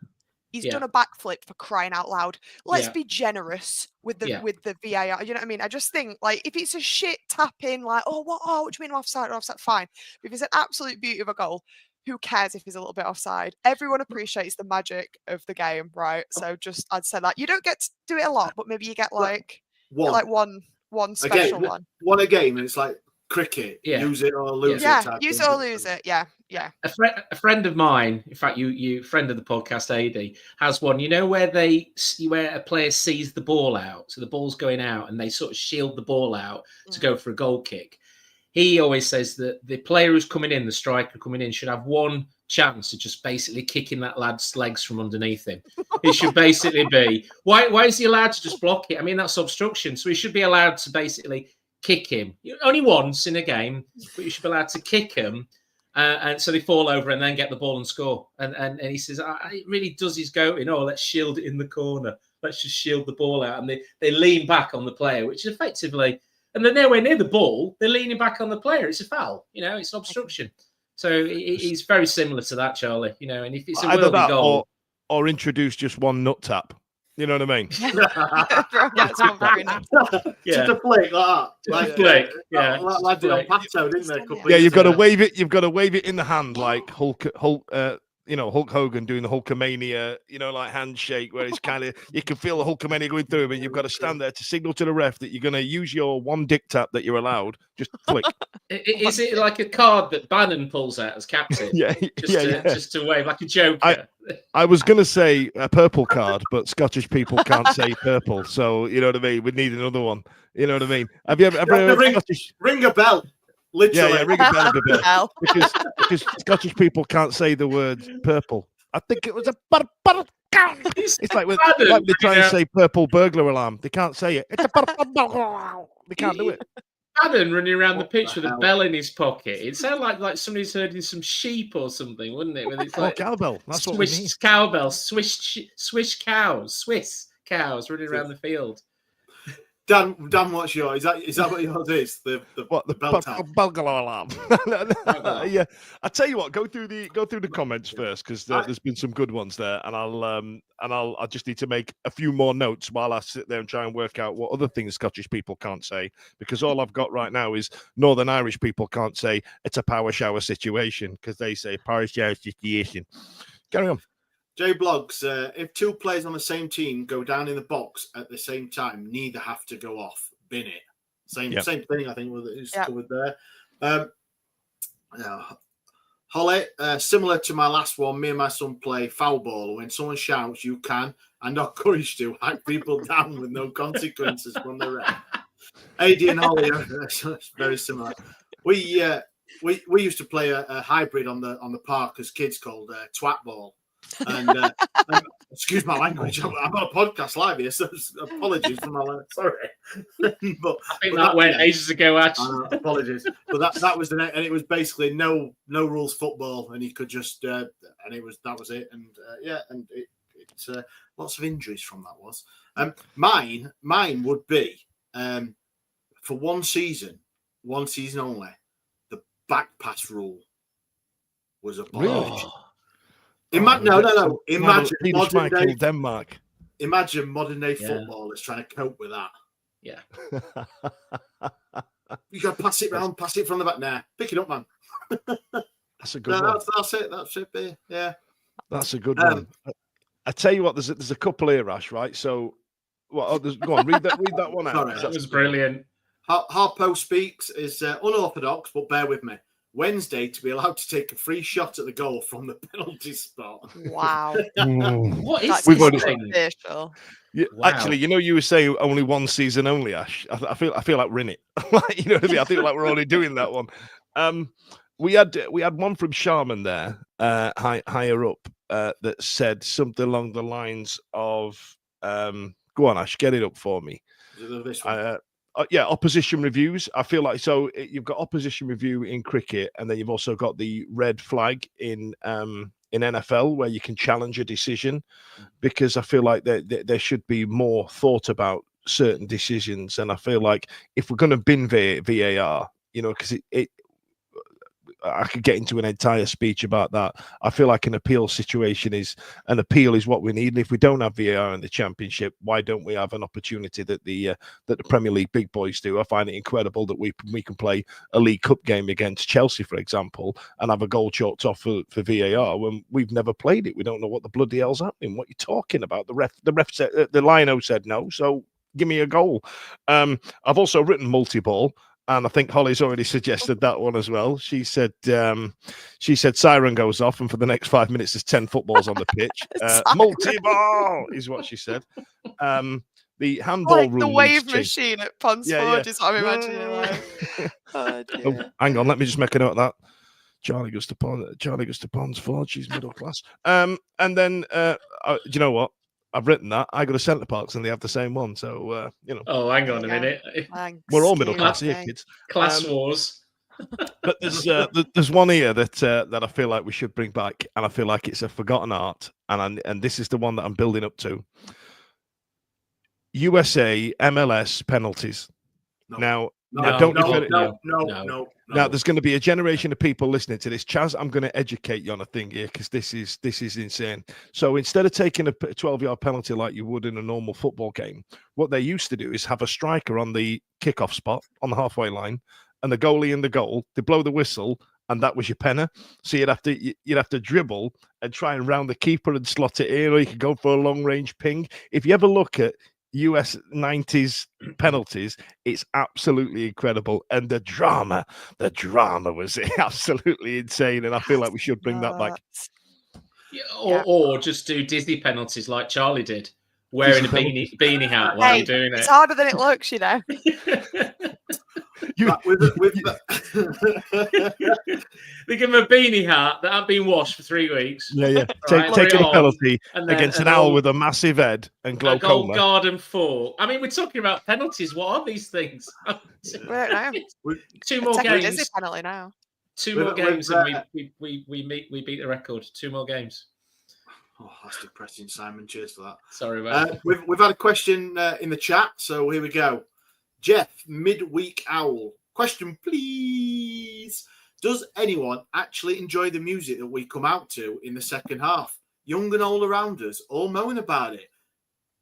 he's done a backflip, for crying out loud. Let's be generous with the VAR. You know what I mean? I just think, like, if it's a shit tap in, like, what do you mean offside or offside? Fine. But if it's an absolute beauty of a goal, who cares if he's a little bit offside? Everyone appreciates the magic of the game, right? So I'd say that you don't get to do it a lot, but maybe you get like one special one. One a game, and it's like cricket. Yeah. Use it or lose it. Yeah, use it or lose it. Yeah. A friend of mine, in fact, you friend of the podcast, AD, has one. You know where a player sees the ball out, so the ball's going out, and they sort of shield the ball out to go for a goal kick. He always says that the player who's coming in, the striker coming in, should have one chance of just basically kicking that lad's legs from underneath him. It should basically be, why is he allowed to just block it? I mean, that's obstruction. So he should be allowed to basically kick him. Only once in a game, but you should be allowed to kick him. And so they fall over and then get the ball and score. And he says, it really does his going, let's shield it in the corner. Let's just shield the ball out. And they lean back on the player, which is effectively, and they're nowhere near the ball. They're leaning back on the player. It's a foul. It's an obstruction. So he's very similar to that, Charlie. And if it's a worthy goal, or introduce just one nut tap. You know what I mean? Just a flick like that. Flick. Like did on Pato, didn't they? You've got to wave it. You've got to wave it in the hand like Hulk Hogan doing the Hulkamania, like handshake, where it's kind of, you can feel the Hulkamania going through him, and you've got to stand there to signal to the ref that you're going to use your one dick tap that you're allowed. Just flick. Is it like a card that Bannon pulls out as captain? Just to wave like a joker. I was going to say a purple card, but Scottish people can't say purple, so you know what I mean. We need another one. You know what I mean? Have you ever heard ring a bell? Literally. Yeah, ring a bell a bit. because Scottish people can't say the word purple. I think it was a it's like they try and say purple burglar alarm. They can't say it. It's a they can't do it. Adam running around the pitch with a bell in his pocket. It sounded like somebody's herding some sheep or something, wouldn't it? It's like cowbell. That's what we need. Cowbell, Swiss cows running around the field. Dan, what's yours? Is that what yours is? The bell tap? Bulgalo alarm. Yeah, I tell you what, go through the comments first, because there's been some good ones there, and I just need to make a few more notes while I sit there and try and work out what other things Scottish people can't say, because all I've got right now is Northern Irish people can't say it's a power shower situation, because they say power shower situation. Carry on. Jay Blogs, if two players on the same team go down in the box at the same time, neither have to go off. Bin it. Same thing, I think, is covered there. Holly, similar to my last one, me and my son play foul ball. When someone shouts, you can, and not encouraged to, hack people down with no consequences from the ref. AD and Holly are very similar. We used to play a hybrid on the park as kids called twat ball. And excuse my language, I'm on a podcast live here, so apologies for my language. Sorry. but I think that went ages ago, actually. Apologies. But that was the net, and it was basically no rules football, and you could just and that was it. And and it's lots of injuries from that was. Mine would be for one season only, the back pass rule was abolished. No. Imagine modern day Denmark. Imagine modern day footballers trying to cope with that. Yeah. You got to pass it round, pass it from the back. Nah, pick it up, man. That's a good one. That's it. Yeah. That's a good one. I tell you what, there's a couple here, Ash, right? So, go on, read that one out. Sorry, that was brilliant. Harpo Speaks is unorthodox, but bear with me. Wednesday to be allowed to take a free shot at the goal from the penalty spot. Wow. What is this thing? Yeah, wow. Actually, you were saying only one season only, Ash. I feel like we're in it. You know what I mean? I feel like we're only doing that one. We had one from Sharman there, higher up, that said something along the lines of, go on, Ash, get it up for me. Is it this one? Opposition reviews. I feel like you've got opposition review in cricket, and then you've also got the red flag in NFL, where you can challenge a decision, because I feel like there should be more thought about certain decisions. And I feel like if we're going to bin VAR, because I could get into an entire speech about that. I feel like an appeal is what we need. And if we don't have VAR in the Championship, why don't we have an opportunity that the Premier League big boys do? I find it incredible that we can play a League Cup game against Chelsea, for example, and have a goal chalked off for VAR when we've never played it. We don't know what the bloody hell's happening. What are you talking about? The ref said, the lino said no, so give me a goal. I've also written multi-ball. And I think Holly's already suggested that one as well. She said siren goes off, and for the next 5 minutes, there's 10 footballs on the pitch. Multi-ball is what she said. The handball rule. The wave machine at Ponds Forge is what I'm imagining. Hang on, let me just make a note of that. Charlie goes to Ponds Forge. She's middle class. And then, do you know what? I've written that. I go to Centre Parks and they have the same one. So, Oh, hang on a minute. We're all middle class here, kids. Class wars. But there's one here that I feel like we should bring back, and I feel like it's a forgotten art, and this is the one that I'm building up to. USA MLS penalties. No. Now, there's going to be a generation of people listening to this. Chaz, I'm going to educate you on a thing here, because this is insane. So instead of taking a 12-yard penalty like you would in a normal football game, what they used to do is have a striker on the kickoff spot on the halfway line, and the goalie in the goal. They blow the whistle, and that was your penner. So you'd have to dribble and try and round the keeper and slot it in, or you could go for a long range ping. If you ever look at US 90s penalties, it's absolutely incredible, and the drama was absolutely insane, and I feel like we should bring that back. Or just do Disney penalties like Charlie did, wearing a beanie hat while you're doing it. It's harder than it looks, They give him a beanie hat that hasn't been washed for 3 weeks. Yeah. Taking a penalty against an owl with a massive head and glaucoma. Gold garden fall. I mean, we're talking about penalties. What are these things? 2 more games. Penalty now. 2 more games, and we beat the record. 2 more games. Oh, that's depressing, Simon. Cheers for that. Sorry about that. We've had a question in the chat, so here we go. Jeff, Midweek Owl. Question, please. Does anyone actually enjoy the music that we come out to in the second half? Young and old around us, all moan about it.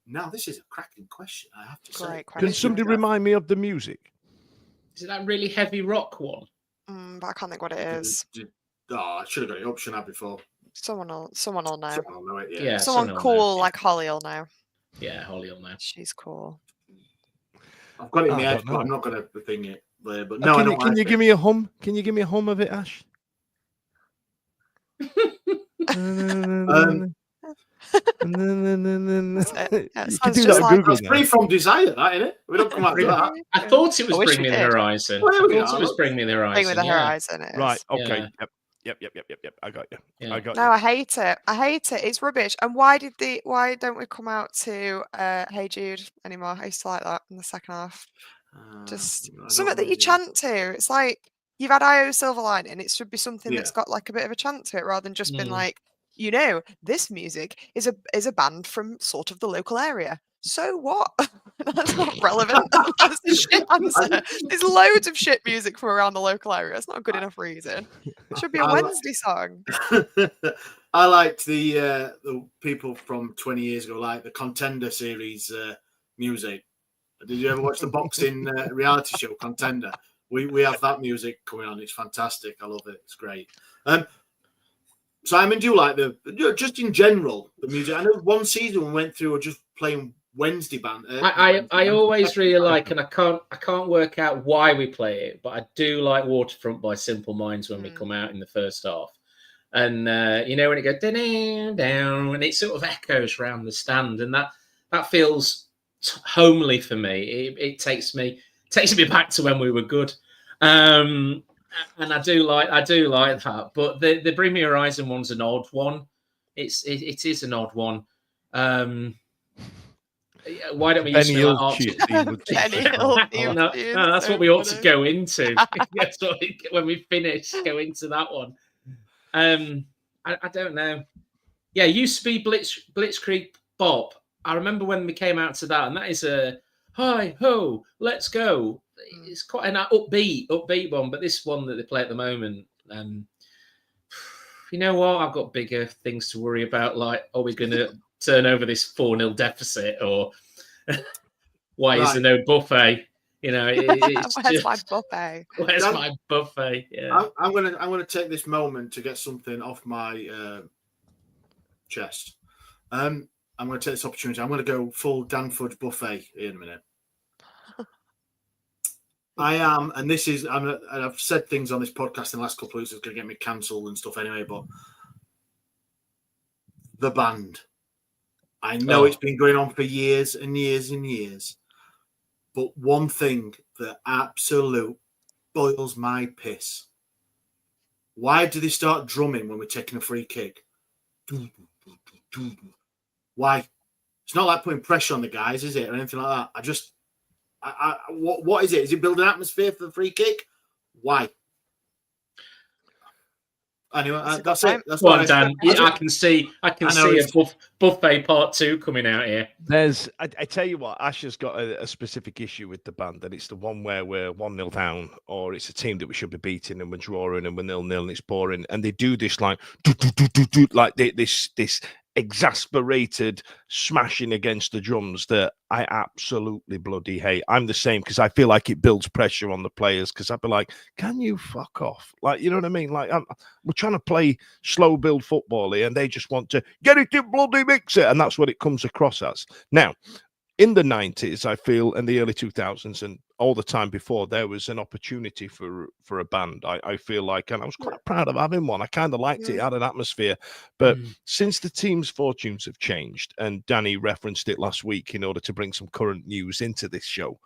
Now, this is a cracking question, I have to say. Great Can question. somebody remind me of the music? Is it that really heavy rock one? But I can't think what it is. Oh, I should have got it up, shouldn't I, before? Someone will know. Someone will know it, Yeah, Someone will cool know. like Holly will know. Yeah, Holly will know. She's cool. I've got it in I the head, don't but know. I'm not going to thing it. But no, I don't Can like you it. give me a hum? Can you give me a hum of it, Ash? It You sounds can do just that on like- Google That's free now. from Desire, that, isn't it? We don't come out to that. I thought it was I wish Bring we Me the did. Horizon. Well, here we I thought are, it was look. Bring Me the Horizon. Thing with the yeah. horizon. It is. Right. Okay. Yeah. Yep. I got you. Yeah. I got No, you. I hate it. I hate it. It's rubbish. And why don't we come out to Hey Jude anymore? I used to like that in the second half. Just I don't something that know, you yeah. chant to. It's like you've had IO Silverline, and it should be something that's Yeah. got like a bit of a chant to it, rather than just been Mm. like, this music is a band from sort of the local area. So what? That's not relevant. That's a shit answer. There's loads of shit music from around the local area. It's not a good enough reason. It should be a I like- Wednesday song. I liked the people from 20 years ago, like the Contender series music. Did you ever watch the boxing reality show Contender? We have that music coming on. It's fantastic. I love it. It's great. Simon, do you like just in general the music? I know one season we went through just playing Wednesday band. I always really like, and I can't work out why we play it, but I do like Waterfront by Simple Minds when we come out in the first half. And when it goes down and it sort of echoes around the stand, and that feels homely for me. It takes me back to when we were good. And I do like that. But the Bring Me Horizon one's an odd one. It is an odd one. Why don't we use Benny like Hill Archie? cheat scene would Benny teach Hill us. theme No, tune, that's so what we ought to funny. go into. That's what when we finish, go into that one. I don't know. Yeah, it used to be Blitzkrieg Bop. I remember when we came out to that, and that is a hi ho, let's go. It's quite an upbeat one, but this one that they play at the moment, you know what? I've got bigger things to worry about. Like, are we going to turn over this 4-0 deficit, or why is there no buffet? It's Where's my buffet? Where's my buffet? Yeah. I'm gonna take this moment to get something off my chest. I'm going to take this opportunity. I'm going to go full Danford buffet in a minute. I am, and this is, and I've said things on this podcast in the last couple of weeks that's going to get me cancelled and stuff anyway, but the band. I know it's been going on for years and years and years, but one thing that absolute boils my piss. Why do they start drumming when we're taking a free kick? Why? It's not like putting pressure on the guys, is it, or anything like that? What is it? Is it building atmosphere for the free kick? Why? Anyway, that's it. That's Go what on, Dan. I can see a buffet part 2 coming out here. I tell you what, Ash has got a specific issue with the band, and it's the one where we're 1-0 down, or it's a team that we should be beating, and we're drawing, and we're 0-0, and it's boring, and they do this like this exasperated smashing against the drums that I absolutely bloody hate. I'm the same, because I feel like it builds pressure on the players, because I'd be like, can you fuck off? Like, you know what I mean? Like, we're trying to play slow build football here, and they just want to get it in bloody mix it, and that's what it comes across as. Now, in the 90s, I feel, and the early 2000s, and all the time before, there was an opportunity for a band. I feel like, and I was quite proud of having one. I kind of liked it. It had an atmosphere. But since the team's fortunes have changed, and Danny referenced it last week in order to bring some current news into this show,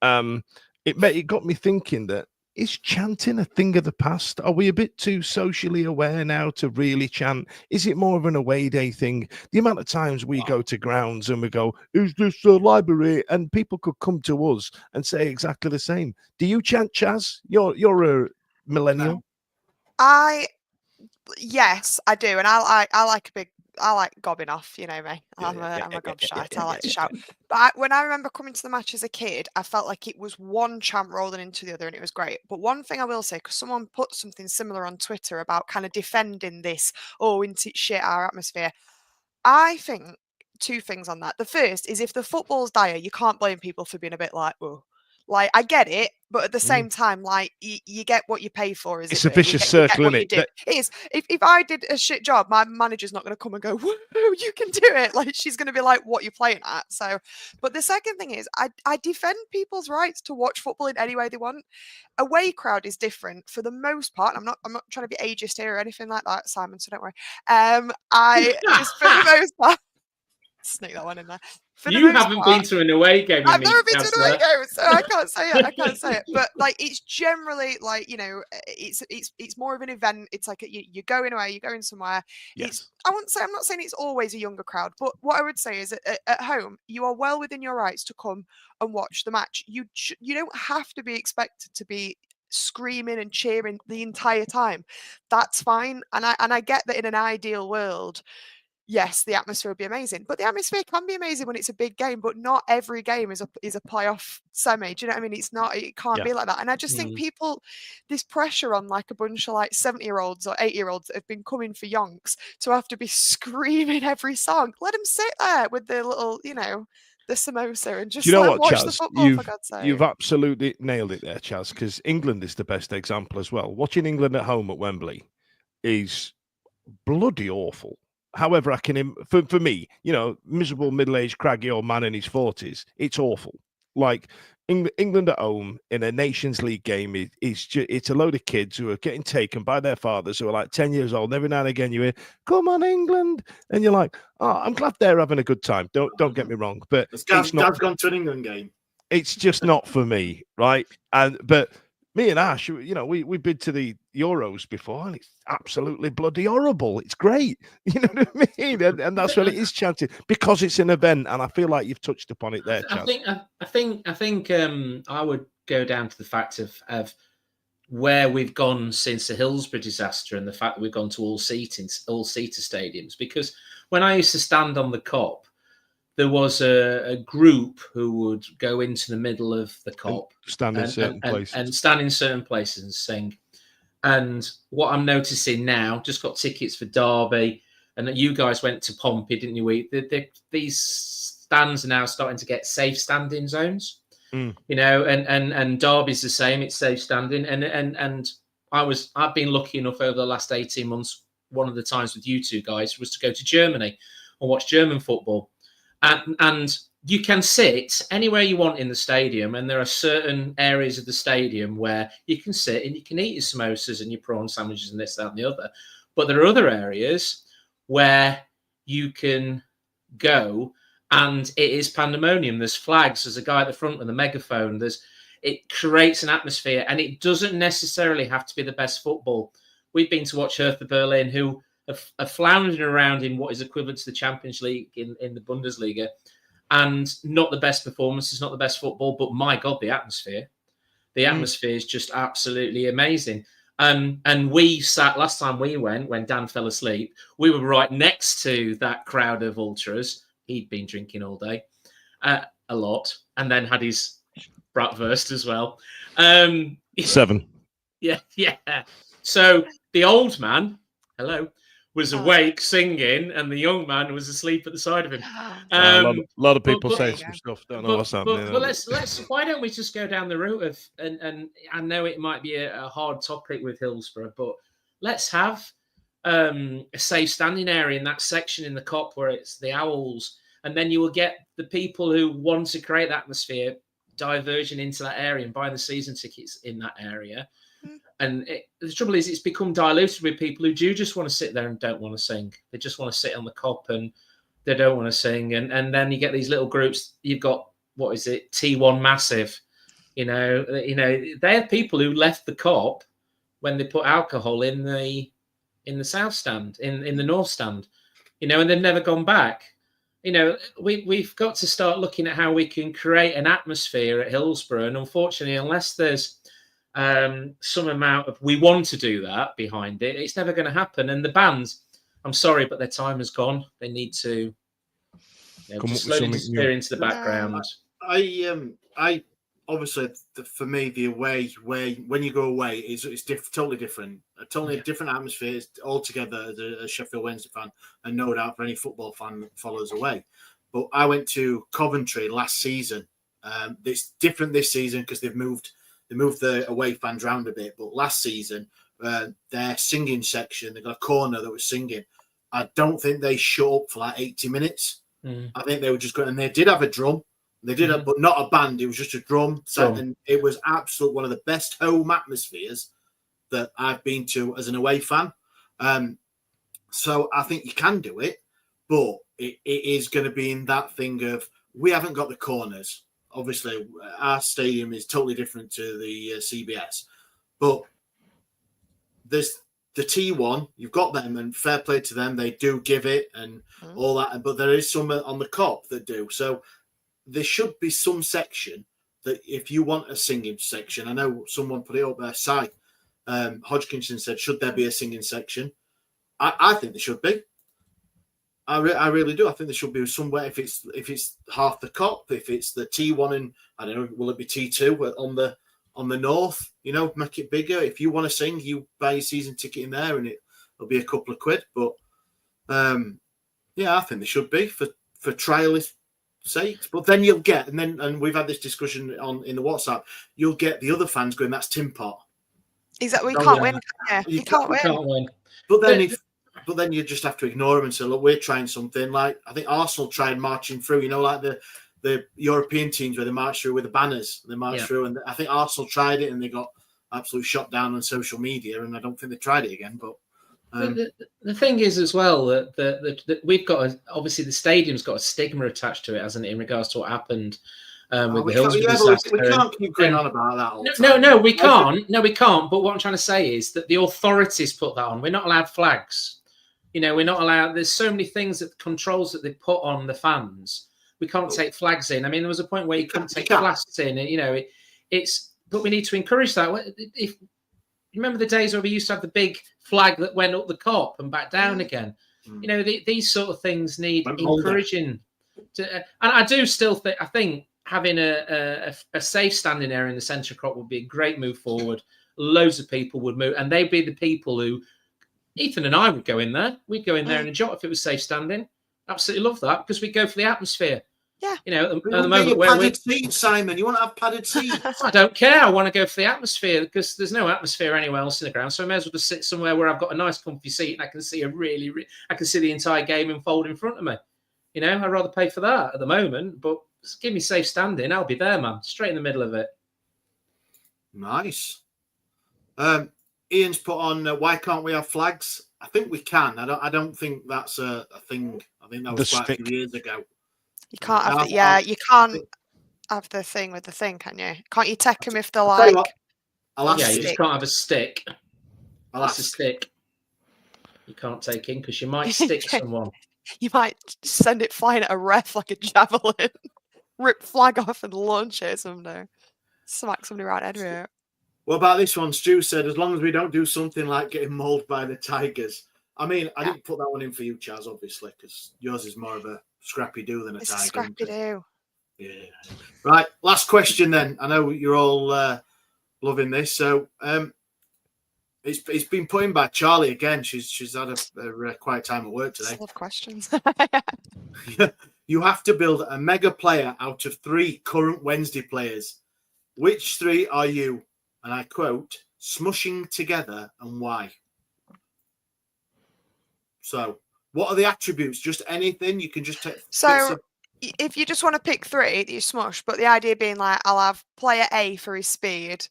it got me thinking that, is chanting a thing of the past? Are we a bit too socially aware now to really chant? Is it more of an away day thing? The amount of times we go to grounds and we go, is this a library? And people could come to us and say exactly the same. Do you chant, Chaz? You're a millennial. Yes, I do, and I like I like gobbing off, you know me. I'm a gobshite. I like to shout. But when I remember coming to the match as a kid, I felt like it was one chant rolling into the other, and it was great. But one thing I will say, because someone put something similar on Twitter about kind of defending this, isn't it shit, our atmosphere? I think two things on that. The first is, if the football's dire, you can't blame people for being a bit like, oh. Like, I get it, but at the same time, like, you get what you pay for, it's a vicious you get circle, what isn't you do. It is. If I did a shit job, my manager's not going to come and go, woo, you can do it. Like, she's going to be like, what you playing at? So, but the second thing is, I defend people's rights to watch football in any way they want. Away crowd is different for the most part. I'm not trying to be ageist here or anything like that, Simon, so don't worry. I just, for the most part, sneak that one in there. You haven't been to an away game. I've never been to an away game, so I can't say it. I can't say it. But like, it's generally like, you know, it's more of an event. It's like you're going away, you're going somewhere. Yes. I'm not saying it's always a younger crowd, but what I would say is at home, you are well within your rights to come and watch the match. You don't have to be expected to be screaming and cheering the entire time. That's fine, and I get that in an ideal world, yes, the atmosphere would be amazing, but the atmosphere can be amazing when it's a big game. But not every game is a playoff semi. Do you know what I mean? It can't be like that. And I just think people, this pressure on like a bunch of like 70-year-olds or 80-year-olds that have been coming for yonks to have to be screaming every song. Let them sit there with their little, you know, the samosa and just watch the football, for God's sake. You've absolutely nailed it there, Chaz, because England is the best example as well. Watching England at home at Wembley is bloody awful. However, I can, for me, you know, miserable middle-aged craggy old man in his 40s, it's awful. Like England at home in a Nations League game, it's a load of kids who are getting taken by their fathers who are like 10 years old. And every now and again you hear, "Come on, England," and you're like, "Oh, I'm glad they're having a good time." Don't get me wrong, but Dad's gone to an England game. It's just not for me, right? But me and Ash, you know, we've been to the Euros before, and it's absolutely bloody horrible. It's great, you know what I mean? And that's what it is chanted, because it's an event. And I feel like you've touched upon it there, Chaz. I think I would go down to the fact of where we've gone since the Hillsborough disaster, and the fact that we've gone to all-seater stadiums. Because when I used to stand on the Kop, there was a group who would go into the middle of the Kop, stand in certain places and sing. And what I'm noticing now, just got tickets for Derby, and you guys went to Pompey, didn't you? These stands are now starting to get safe standing zones, you know, and Derby's the same; it's safe standing. And I've been lucky enough over the last 18 months. One of the times with you two guys was to go to Germany and watch German football. And you can sit anywhere you want in the stadium, and there are certain areas of the stadium where you can sit and you can eat your samosas and your prawn sandwiches and this, that, and the other. But there are other areas where you can go and it is pandemonium. There's flags. There's a guy at the front with a megaphone. It creates an atmosphere, and it doesn't necessarily have to be the best football. We've been to watch Hertha Berlin, who are floundering around in what is equivalent to the Champions League in the Bundesliga, and not the best performances, not the best football, but my God, the atmosphere. The atmosphere is just absolutely amazing. And we sat, last time we went, when Dan fell asleep, we were right next to that crowd of ultras. He'd been drinking all day, a lot, and then had his bratwurst as well. 7. Yeah. So the old man, was awake singing, and the young man was asleep at the side of him. A lot of people say some stuff. Don't know what's happening. But let's. Why don't we just go down the route of? And I know it might be a hard topic with Hillsborough, but let's have a safe standing area in that section in the Kop where it's the Owls, and then you will get the people who want to create that atmosphere diverging into that area and buying the season tickets in that area. And the trouble is, it's become diluted with people who do just want to sit there and don't want to sing. They just want to sit on the Kop and they don't want to sing. And then you get these little groups. You've got, what is it, T1 Massive. You know, they're people who left the Kop when they put alcohol in the south stand, in the north stand. You know, and they've never gone back. You know, we've got to start looking at how we can create an atmosphere at Hillsborough. And unfortunately, unless there's some amount of we want to do that behind it, it's never going to happen. And the bands, I'm sorry, but their time has gone. They need to Come up with slowly something disappear new. into the background. I obviously for me the away when you go away it's totally different, a totally different atmosphere. It's altogether as a Sheffield Wednesday fan, and no doubt for any football fan that follows away. But I went to Coventry last season. It's different this season because they moved the away fans round a bit. But last season, their singing section, they got a corner that was singing. I don't think they shut up for like 80 minutes. I think they were just going, and they did have a drum. They did, but not a band. It was just a drum set, and it was absolute one of the best home atmospheres that I've been to as an away fan. So I think you can do it, but it is going to be in that thing of we haven't got the corners. Obviously, our stadium is totally different to the CBS, but there's the T1. You've got them, and fair play to them. They do give it and all that, but there is some on the Cop that do. So there should be some section that if you want a singing section, I know someone put it up there, Hodgkinson said, should there be a singing section? I think there should be. I really do. I think there should be somewhere, if it's half the Cop, if it's the T1 and I don't know, will it be T2 on the north, make it bigger. If you want to sing, you buy your season ticket in there and it'll be a couple of quid. But I think there should be for trialist sakes. But then you'll get, and we've had this discussion in the WhatsApp, you'll get the other fans going, that's Tim Pot. Exactly. We can't win. Yeah, you can't win. But then you just have to ignore them and say, look, we're trying something. Like I think Arsenal tried marching through, like the European teams where they march through with the banners. They march through, and I think Arsenal tried it and they got absolutely shot down on social media, and I don't think they tried it again. But the thing is as well that we've got obviously the stadium's got a stigma attached to it, hasn't it, in regards to what happened with the Hillsborough disaster. We can't keep going on about that all the time. No, we can't. No, we can't. But what I'm trying to say is that the authorities put that on. We're not allowed flags. We're not allowed. There's so many things that controls that they put on the fans. We can't take flags in. I mean, there was a point where you couldn't take flags in. But we need to encourage that. If you remember the days where we used to have the big flag that went up the Cop and back down again. These sort of things need encouraging. And I do still think. I think having a safe standing area in the centre crop would be a great move forward. Loads of people would move, and they'd be the people who. Ethan and I would go in there. We'd go in there and enjoy it if it was safe standing. Absolutely love that because we go for the atmosphere. Yeah. At the moment where padded seats, Simon. You want to have padded seats? I don't care. I want to go for the atmosphere because there's no atmosphere anywhere else in the ground. So I may as well just sit somewhere where I've got a nice comfy seat and I can see I can see the entire game unfold in front of me. I'd rather pay for that at the moment, but just give me safe standing. I'll be there, man. Straight in the middle of it. Nice. Ian's put on, why can't we have flags? I think we can. I don't think that's a thing. I think that was quite a few years ago. You can't have you can't have the thing with the thing, can you? Can't you take them if they're like... you just can't have a stick. That's a stick. You can't take in because you might stick someone. You might send it flying at a ref like a javelin. Rip flag off and launch it someday. Smack somebody right head with it. What about this one? Stu said, as long as we don't do something like getting mauled by the Tigers. I mean, I didn't put that one in for you, Chaz, obviously, because yours is more of a scrappy do than a tiger. Scrappy do. Yeah. Right. Last question then. I know you're all loving this. So it's been put in by Charlie again. She's had a quiet time at work today. I love questions. You have to build a mega player out of 3 current Wednesday players. Which 3 are you? And I quote, smushing together and why? So, what are the attributes? Just anything? You can just take... So, if you just want to pick 3 that you smush, but the idea being like, I'll have player A for his speed,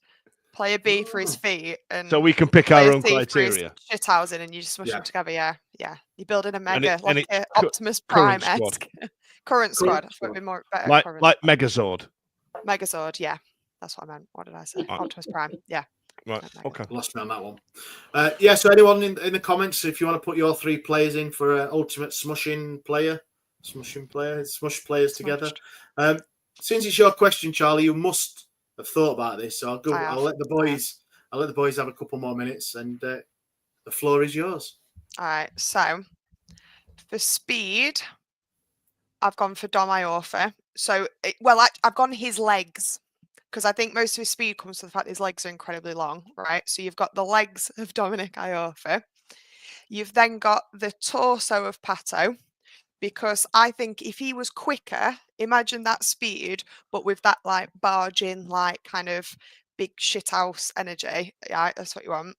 player B for his feet, and... So we can pick our own criteria. Shithousing and you just smush them together, yeah. You're building a mega, like an Optimus Prime-esque. Current squad. That would be more better. Like Megazord. Megazord, yeah. That's what I meant. What did I say? Optimus Prime. Yeah. Right. Okay. Lost me on that one. So anyone in the comments, if you want to put your 3 players in for an ultimate smush players together. Since it's your question, Charlie, you must have thought about this. So I'll let the boys have a couple more minutes, and the floor is yours. All right. So For speed, I've gone for Dom Iorfa. So, I've gone his legs because I think most of his speed comes from the fact his legs are incredibly long, right? So you've got the legs of Dominic Iorfa. You've then got the torso of Pato, because I think if he was quicker, imagine that speed, but with that like barging, like kind of big shithouse energy. Yeah, that's what you want.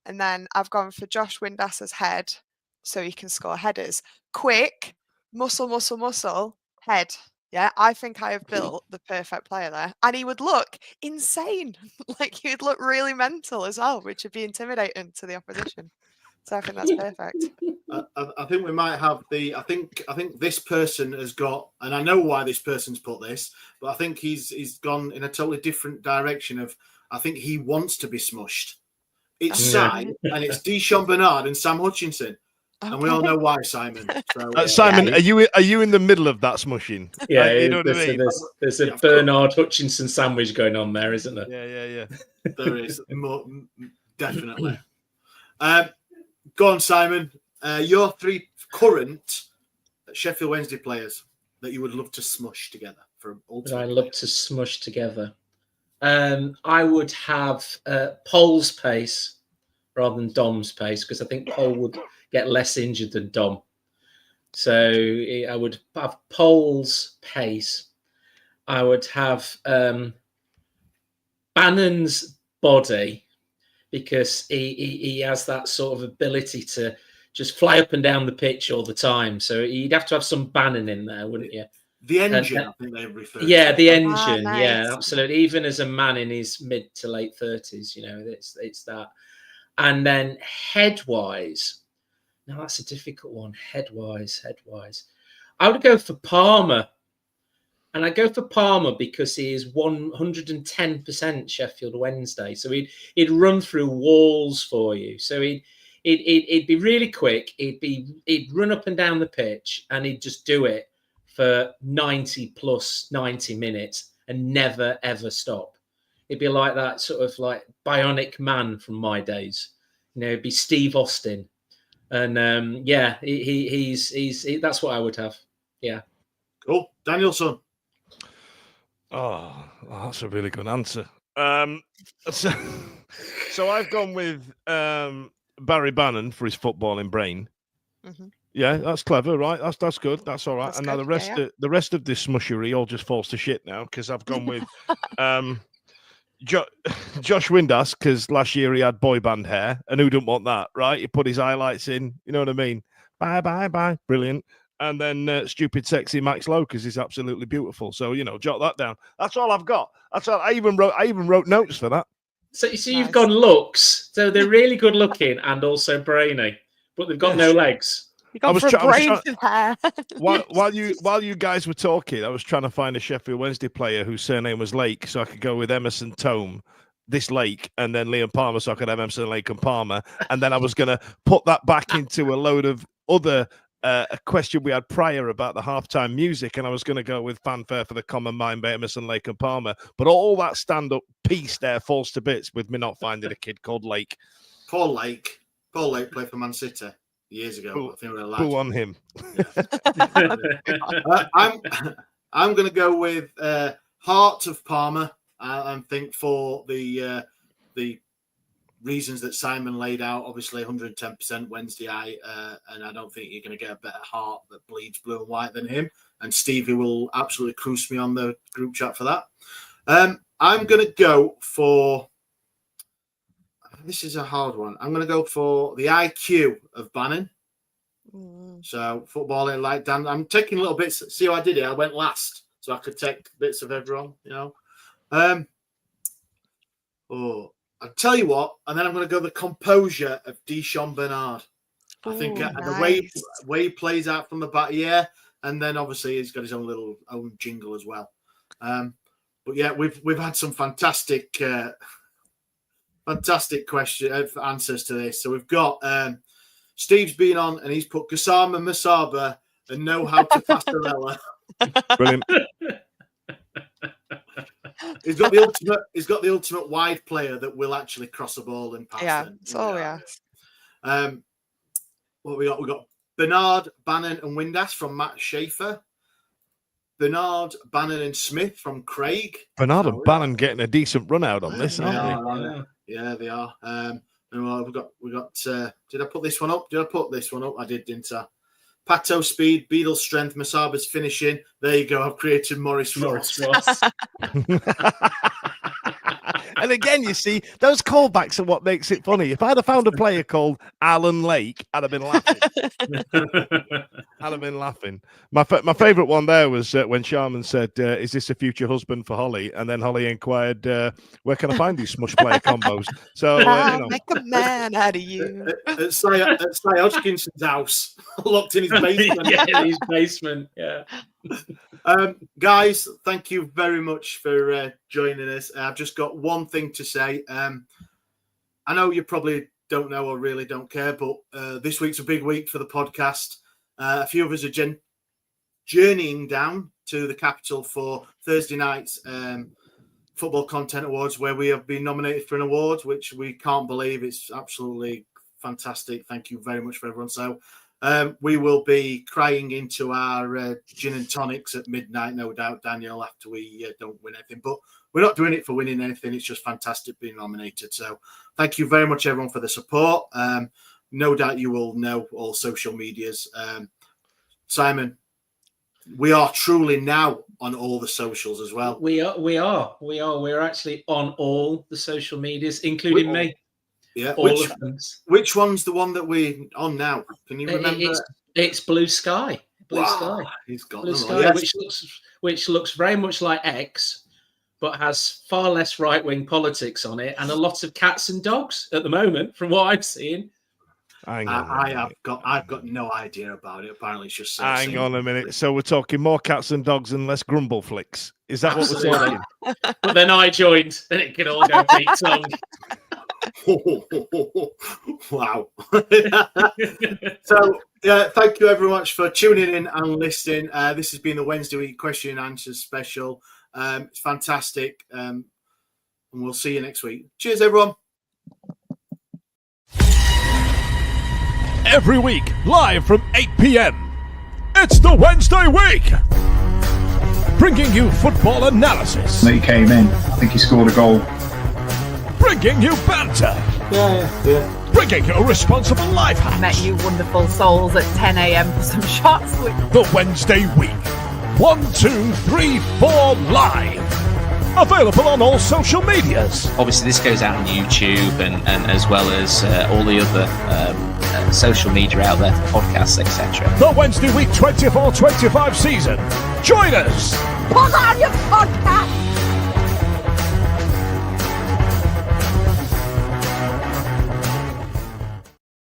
And then I've gone for Josh Windasser's head, so he can score headers. Quick, muscle, head. Yeah, I think I have built the perfect player there. And he would look insane. Like he would look really mental as well, which would be intimidating to the opposition. So I think that's perfect. I think we might have I think this person has got, and I know why this person's put this, but I think he's gone in a totally different direction of, I think he wants to be smushed. It's Sai, and it's Deshaun Bernard and Sam Hutchinson. Okay. And we all know why, Simon. So, Simon, are you in the middle of that smushing? Yeah, you know what I mean? There's a Bernard Hutchinson sandwich going on there, isn't there? Yeah. There is, definitely. Go on, Simon. Your 3 current Sheffield Wednesday players that you would love to smush together for ultimate. I'd love to smush together. I would have Pol's pace rather than Dom's pace, because I think Pol would get less injured than Dom. So I would have Pol's pace. I would have Bannon's body, because he has that sort of ability to just fly up and down the pitch all the time. So you'd have to have some Bannon in there, wouldn't you? The engine, I think they refer to. Yeah, the engine. Nice. Yeah, absolutely. Even as a man in his mid to late 30s, it's that. And then head-wise, now that's a difficult one. Head-wise. I would go for Palmer. And I go for Palmer because he is 110% Sheffield Wednesday. So he'd run through walls for you. So he'd be really quick. He'd run up and down the pitch, and he'd just do it for 90 minutes and never ever stop. It'd be like that sort of like bionic man from my days. It'd be Steve Austin, and he's that's what I would have. Yeah. Cool, Danielson. Oh, that's a really good answer. So I've gone with Barry Bannon for his footballing brain. Mm-hmm. Yeah, that's clever, right? That's good. That's all right. That's and good. Now the rest of this smushery all just falls to shit now, because I've gone with Josh Windass, because last year he had boy band hair, and who didn't want that, right? He put his highlights in. You know what I mean? Bye. Brilliant. And then stupid, sexy Max Lowe, because he's absolutely beautiful. So jot that down. That's all I've got. That's all. I even wrote notes for that. So you've gone looks. So they're really good looking and also brainy, but they've got no legs. You got for a brain hair. While you guys were talking, I was trying to find a Sheffield Wednesday player whose surname was Lake, so I could go with Emerson Tome, this Lake, and then Liam Palmer, so I could have Emerson, Lake, and Palmer. And then I was going to put that back into a load of other. A question we had prior about the halftime music, and I was going to go with Fanfare for the Common Mind by Emerson, Lake, and Palmer. But all that stand-up piece there falls to bits with me not finding a kid called Lake. Paul Lake played for Man City years ago. I think we're allowed. Who on him? I'm going to go with Heart of Palmer. I think for the reasons that Simon laid out, obviously 110% Wednesday eye, and I don't think you're going to get a better heart that bleeds blue and white than him. And Stevie will absolutely cruise me on the group chat for that. I'm going to go for, this is a hard one. I'm going to go for the IQ of Bannon. So footballing like Dan, I'm taking little bits. See how I did it? I went last, so I could take bits of everyone, I'll tell you what, and then I'm going to go the composure of Deshaun Bernard. I think the way he plays out from the back, and then obviously he's got his own jingle as well. But yeah, we've had some fantastic answers to this. So we've got Steve's been on, and he's put Gassama Masaba and know how to pastorella. Brilliant. He's got the ultimate wide player that will actually cross a ball and pass. Yeah, that's all we ask. What we got? We got Bernard, Bannon and Windass from Matt Schaefer. Bernard, Bannon and Smith from Craig. Bernard and Bannon getting a decent run out on this, aren't they? Yeah, they are. And we got. Did I put this one up? I did, didn't I? Pato Speed, Beadle Strength, Masaba's finishing. There you go. I've created Maurice Ross. And again, you see, those callbacks are what makes it funny. If I'd have found a player called Alan Lake, I'd have been laughing. My favourite one there was when Sharman said, is this a future husband for Holly? And then Holly inquired, where can I find these smush player combos? So, make a man out of you. At Cy Hodgkinson's house, locked in his basement. In his basement, yeah. Guys, thank you very much for joining us. I've just got one thing to say. I know you probably don't know or really don't care, but this week's a big week for the podcast. A few of us are journeying down to the capital for Thursday night's Football Content Awards, where we have been nominated for an award, which we can't believe. It's absolutely fantastic. Thank you very much for everyone. So we will be crying into our gin and tonics at midnight, no doubt, Daniel, after we don't win anything. But we're not doing it for winning anything. It's just fantastic being nominated. So thank you very much, everyone, for the support. No doubt you will know all social medias. Simon, we are truly now on all the socials as well. We are. We're actually on all the social medias, including me. Yeah. All of them. Which one's the one that we're on now? Can you remember? It's Blue Sky. Sky. He's got Blue them Sky, all, yes. which looks very much like X, but has far less right-wing politics on it and a lot of cats and dogs at the moment, from what I'm seeing. I've got no idea about it. Apparently, it's just. Hang on a minute. So we're talking more cats and dogs and less grumble flicks. Is that Absolutely. what we're talking? But then I joined, then it can all go beat tongue. Wow. So, thank you very much for tuning in and listening. This has been the Wednesday week question and answers special. It's fantastic. And we'll see you next week. Cheers, everyone. Every week, live from 8 p.m. It's the Wednesday week, bringing you football analysis. He came in. I think he scored a goal. Bringing you banter. Yeah. Bringing you responsible life hacks. Met you wonderful souls at 10 a.m. for some shots. The Wednesday week. 1, 2, 3, 4 live. Available on all social medias. Obviously, this goes out on YouTube and as well as all the other social media out there for podcasts, etc. The Wednesday week 24-25 season. Join us. Put on your podcast.